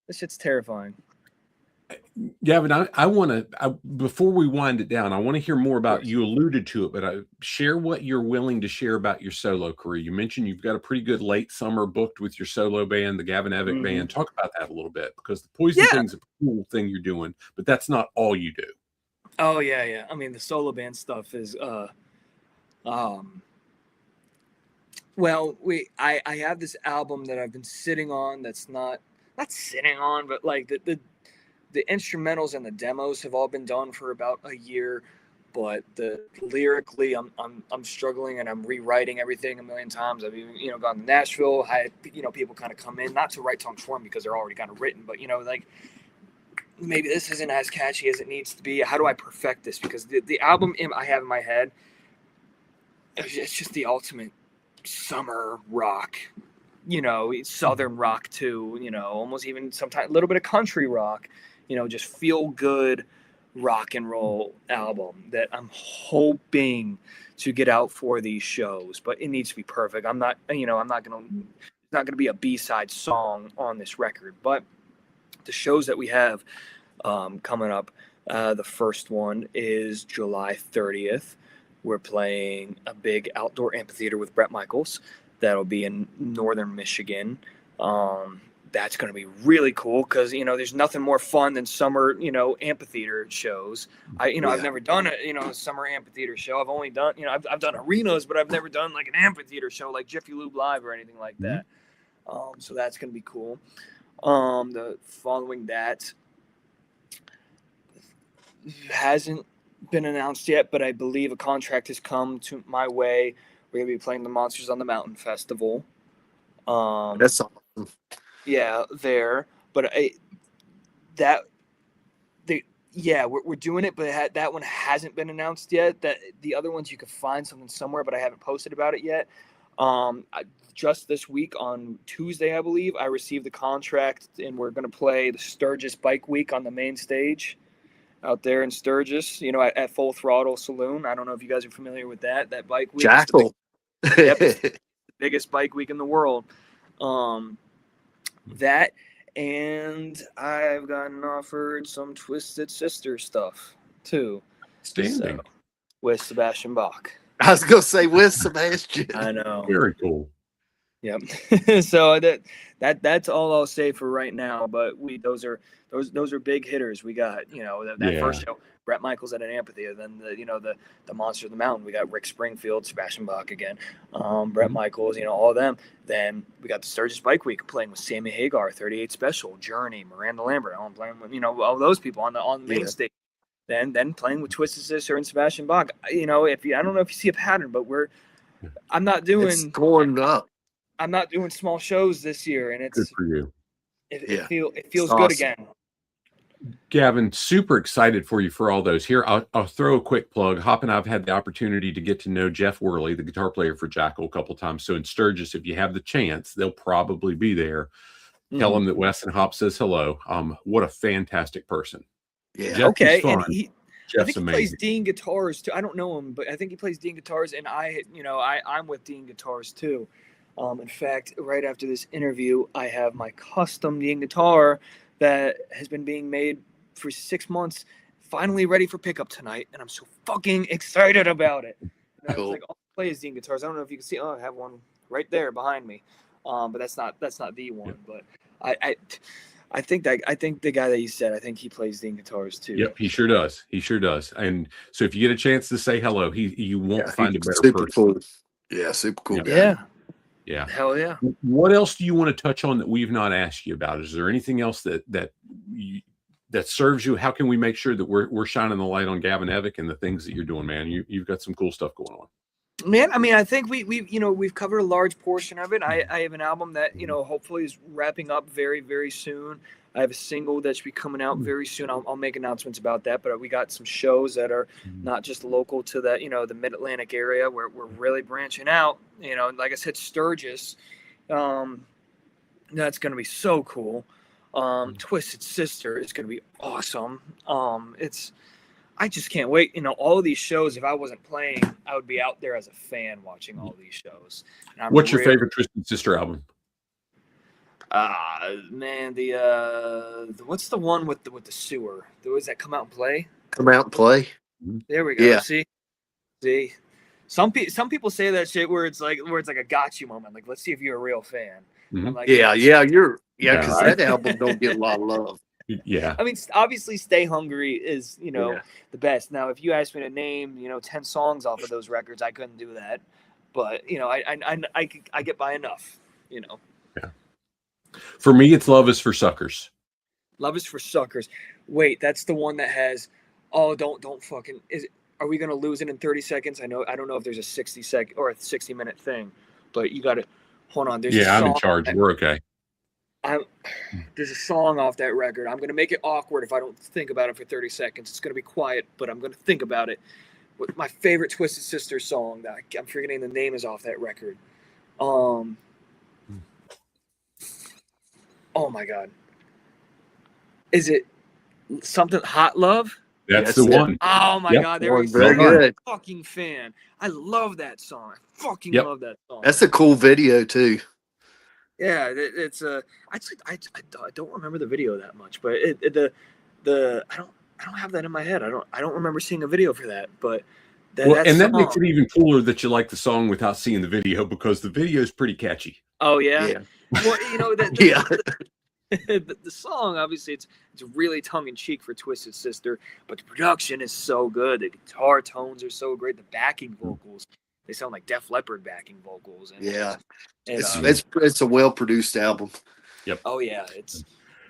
This shit's terrifying. Gavin, I want to, before we wind it down, I want to hear more about, you alluded to it, but share what you're willing to share about your solo career. You mentioned you've got a pretty good late summer booked with your solo band, the Gavin Evick band. Talk about that a little bit, because the Poison thing's a cool thing you're doing, but that's not all you do. Oh, yeah. I mean, the solo band stuff is, well, I have this album that I've been sitting on that's not sitting on, but like the instrumentals and the demos have all been done for about a year, but the lyrically, I'm struggling, and I'm rewriting everything a million times. I've even, gone to Nashville. I had, people kind of come in, not to write songs for me because they're already kind of written, but like maybe this isn't as catchy as it needs to be. How do I perfect this? Because the album I have in my head, it's just the ultimate summer rock, southern rock too, almost even sometimes a little bit of country rock, just feel good rock and roll album that I'm hoping to get out for these shows, but it needs to be perfect. I'm not gonna be a B-side song on this record, but the shows that we have coming up, the first one is July 30th. We're playing a big outdoor amphitheater with Bret Michaels. That'll be in northern Michigan. That's going to be really cool because, there's nothing more fun than summer, amphitheater shows. I've never done a summer amphitheater show. I've only done, I've done arenas, but I've never done like an amphitheater show like Jiffy Lube Live or anything like that. So that's going to be cool. The following that hasn't been announced yet, but I believe a contract has come to my way. We're gonna be playing the Monsters on the Mountain Festival. That's awesome. Yeah, there. But we're doing it, but that one hasn't been announced yet. That the other ones you could find something somewhere, but I haven't posted about it yet. Just this week on Tuesday, I believe, I received the contract, and we're gonna play the Sturgis Bike Week on the main stage out there in Sturgis, at Full Throttle Saloon. I don't know if you guys are familiar with that bike week. Jackal. It's the biggest bike week in the world. That, and I've gotten offered some Twisted Sister stuff too. Standing. So, with Sebastian Bach. I was gonna say with Sebastian. I know. Very cool. Yep. So that's all I'll say for right now. But those are big hitters. We got that first show, Bret Michaels at an amphitheater. Then the Monster of the Mountain. We got Rick Springfield, Sebastian Bach again, Bret Michaels. All of them. Then we got the Sturgis Bike Week playing with Sammy Hagar, 38 Special, Journey, Miranda Lambert. I'm playing with all those people on the main stage. Then playing with Twisted Sister and Sebastian Bach. I don't know if you see a pattern, but I'm not doing. It's going up. I'm not doing small shows this year, and it's good for you. It feels awesome. Good again. Gavin, super excited for you for all those. Here, I'll throw a quick plug. Hop and I've had the opportunity to get to know Jeff Worley, the guitar player for Jackal, a couple times. So in Sturgis, if you have the chance, they'll probably be there. Tell them that Wes and Hop says hello. What a fantastic person. Yeah. Jeff Okay. is fun. And I think he plays Dean guitars too. I don't know him, but I think he plays Dean guitars, and I'm with Dean guitars too. In fact, right after this interview, I have my custom Dean guitar that has been being made for 6 months, finally ready for pickup tonight, and I'm so fucking excited about it. Cool. Like, all I play is Dean guitars. I don't know if you can see. Oh, I have one right there behind me, but that's not the one. But I think the guy that you said, I think he plays Dean guitars too. Yep, he sure does. He sure does. And so if you get a chance to say hello, you won't find a better super person. Cool. Yeah, super cool guy. Yeah. Yeah. Hell yeah. What else do you want to touch on that we've not asked you about? Is there anything else that serves you? How can we make sure that we're shining the light on Gavin Evick and the things that you're doing, man? You've got some cool stuff going on. Man, I mean, I think we've covered a large portion of it. I have an album that, hopefully is wrapping up very, very soon. I have a single that should be coming out very soon. I'll make announcements about that, but we got some shows that are not just local to that, the Mid-Atlantic area where we're really branching out. Like I said, Sturgis, that's going to be so cool. Twisted Sister is going to be awesome. I just can't wait. All of these shows, if I wasn't playing, I would be out there as a fan watching all these shows. What's your favorite Twisted Sister album? Man, the what's the one with the sewer? Does that come out and play? Come out and play. There we go. Yeah. See. Some people say that shit where it's like a got you moment. Like, let's see if you're a real fan. Mm-hmm. Like, because that album don't get a lot of love. Yeah. I mean, obviously, Stay Hungry is the best. Now, if you asked me to name 10 songs off of those records, I couldn't do that. But I get by enough. Yeah. For me, it's Love Is for Suckers. Love is for Suckers. Wait, that's the one that has. Oh, don't fucking. Are we gonna lose it in 30 seconds? I don't know if there's a 60-second or a 60-minute thing, but you got to hold on. There's a Yeah, I'm in song. charge. We're okay. There's a song off that record. I'm gonna make it awkward if I don't think about it for 30 seconds. It's gonna be quiet, but I'm gonna think about it. With my favorite Twisted Sister song that I'm forgetting the name is off that record. Oh my god, is it something Hot Love? That's Yes, the it- one. Oh my Yep. god, there is Very Well done. good. fucking fan. I love that song. I fucking Yep. love that song. That's a cool video too. Yeah, it's actually I don't remember the video that much, but I don't have that in my head. I don't remember seeing a video for that, but That makes song- it even cooler that you like the song without seeing the video, because the video is pretty catchy. Oh yeah. Yeah. Well, you know that Yeah. the song, obviously it's really tongue in cheek for Twisted Sister, but the production is so good. The guitar tones are so great. The backing vocals, they sound like Def Leppard backing vocals. And Yeah. and, It's a well produced album. oh yeah,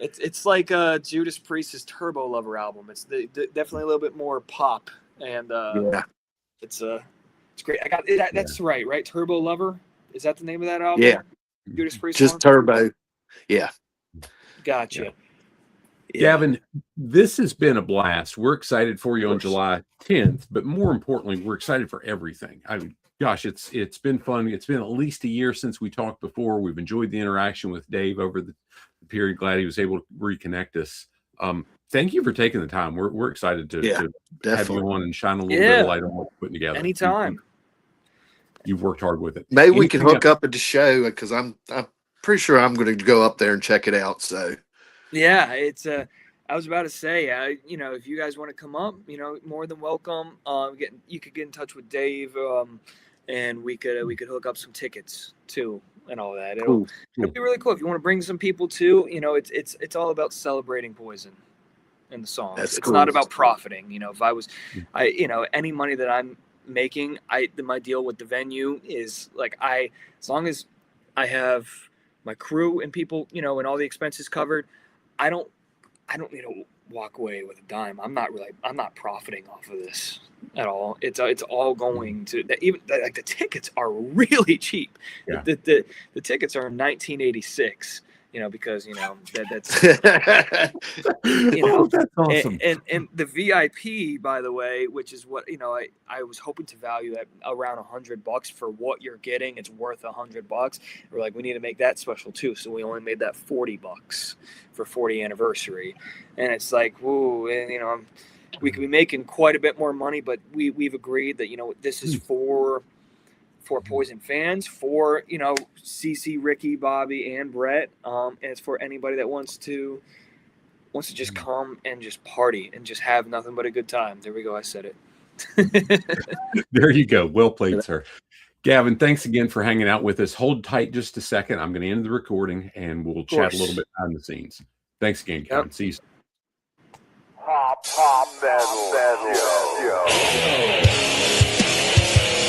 it's like Judas Priest's Turbo Lover album. It's definitely a little bit more pop, and Yeah. it's great. I got it. That's right. Turbo Lover, is that the name of that album? Yeah. Judas Priest. Just one? Turbo. Yeah. Gotcha. Yeah. Yeah. Gavin, this has been a blast. We're excited for you on July 10th, but more importantly, we're excited for everything. I mean, gosh, it's been fun. It's been at least a year since we talked before. We've enjoyed the interaction with Dave over the period. Glad he was able to reconnect us. Thank you for taking the time. We're excited to have you Definitely. on and shine a little bit of light on what we're putting together. Anytime. You've worked hard with it. Maybe we can Anything hook up at the show, because I'm pretty sure I'm going to go up there and check it out. So Yeah, it's I was about to say, if you guys want to come up, more than welcome. You could get in touch with Dave, and we could hook up some tickets too, and all that. It'll be really cool if you want to bring some people too. It's all about celebrating Poison in the songs. That's it's cool. not about profiting. If I was, any money that I'm making, my deal with the venue is like as long as I have my crew and people, and all the expenses covered, I don't need to walk away with a dime. I'm not profiting off of this at all. It's all going to even like the tickets are really cheap. Yeah. The tickets are 1986. Because that's that's awesome. and the VIP, by the way, which is what I was hoping to value at around $100 for what you're getting. It's worth $100. We're like, we need to make that special too, so we only made that $40 for 40th anniversary, and it's like, whoa, and we could be making quite a bit more money, but we've agreed that this is for Poison fans, for CC, Ricky, Bobby, and Brett, and it's for anybody that wants to just come and just party and just have nothing but a good time. There we go, I said it. There you go. Well played, sir. Gavin, thanks again for hanging out with us. Hold tight just a second. I'm going to end the recording and we'll chat a little bit behind the scenes. Thanks again, Gavin. See you soon. Hop metal.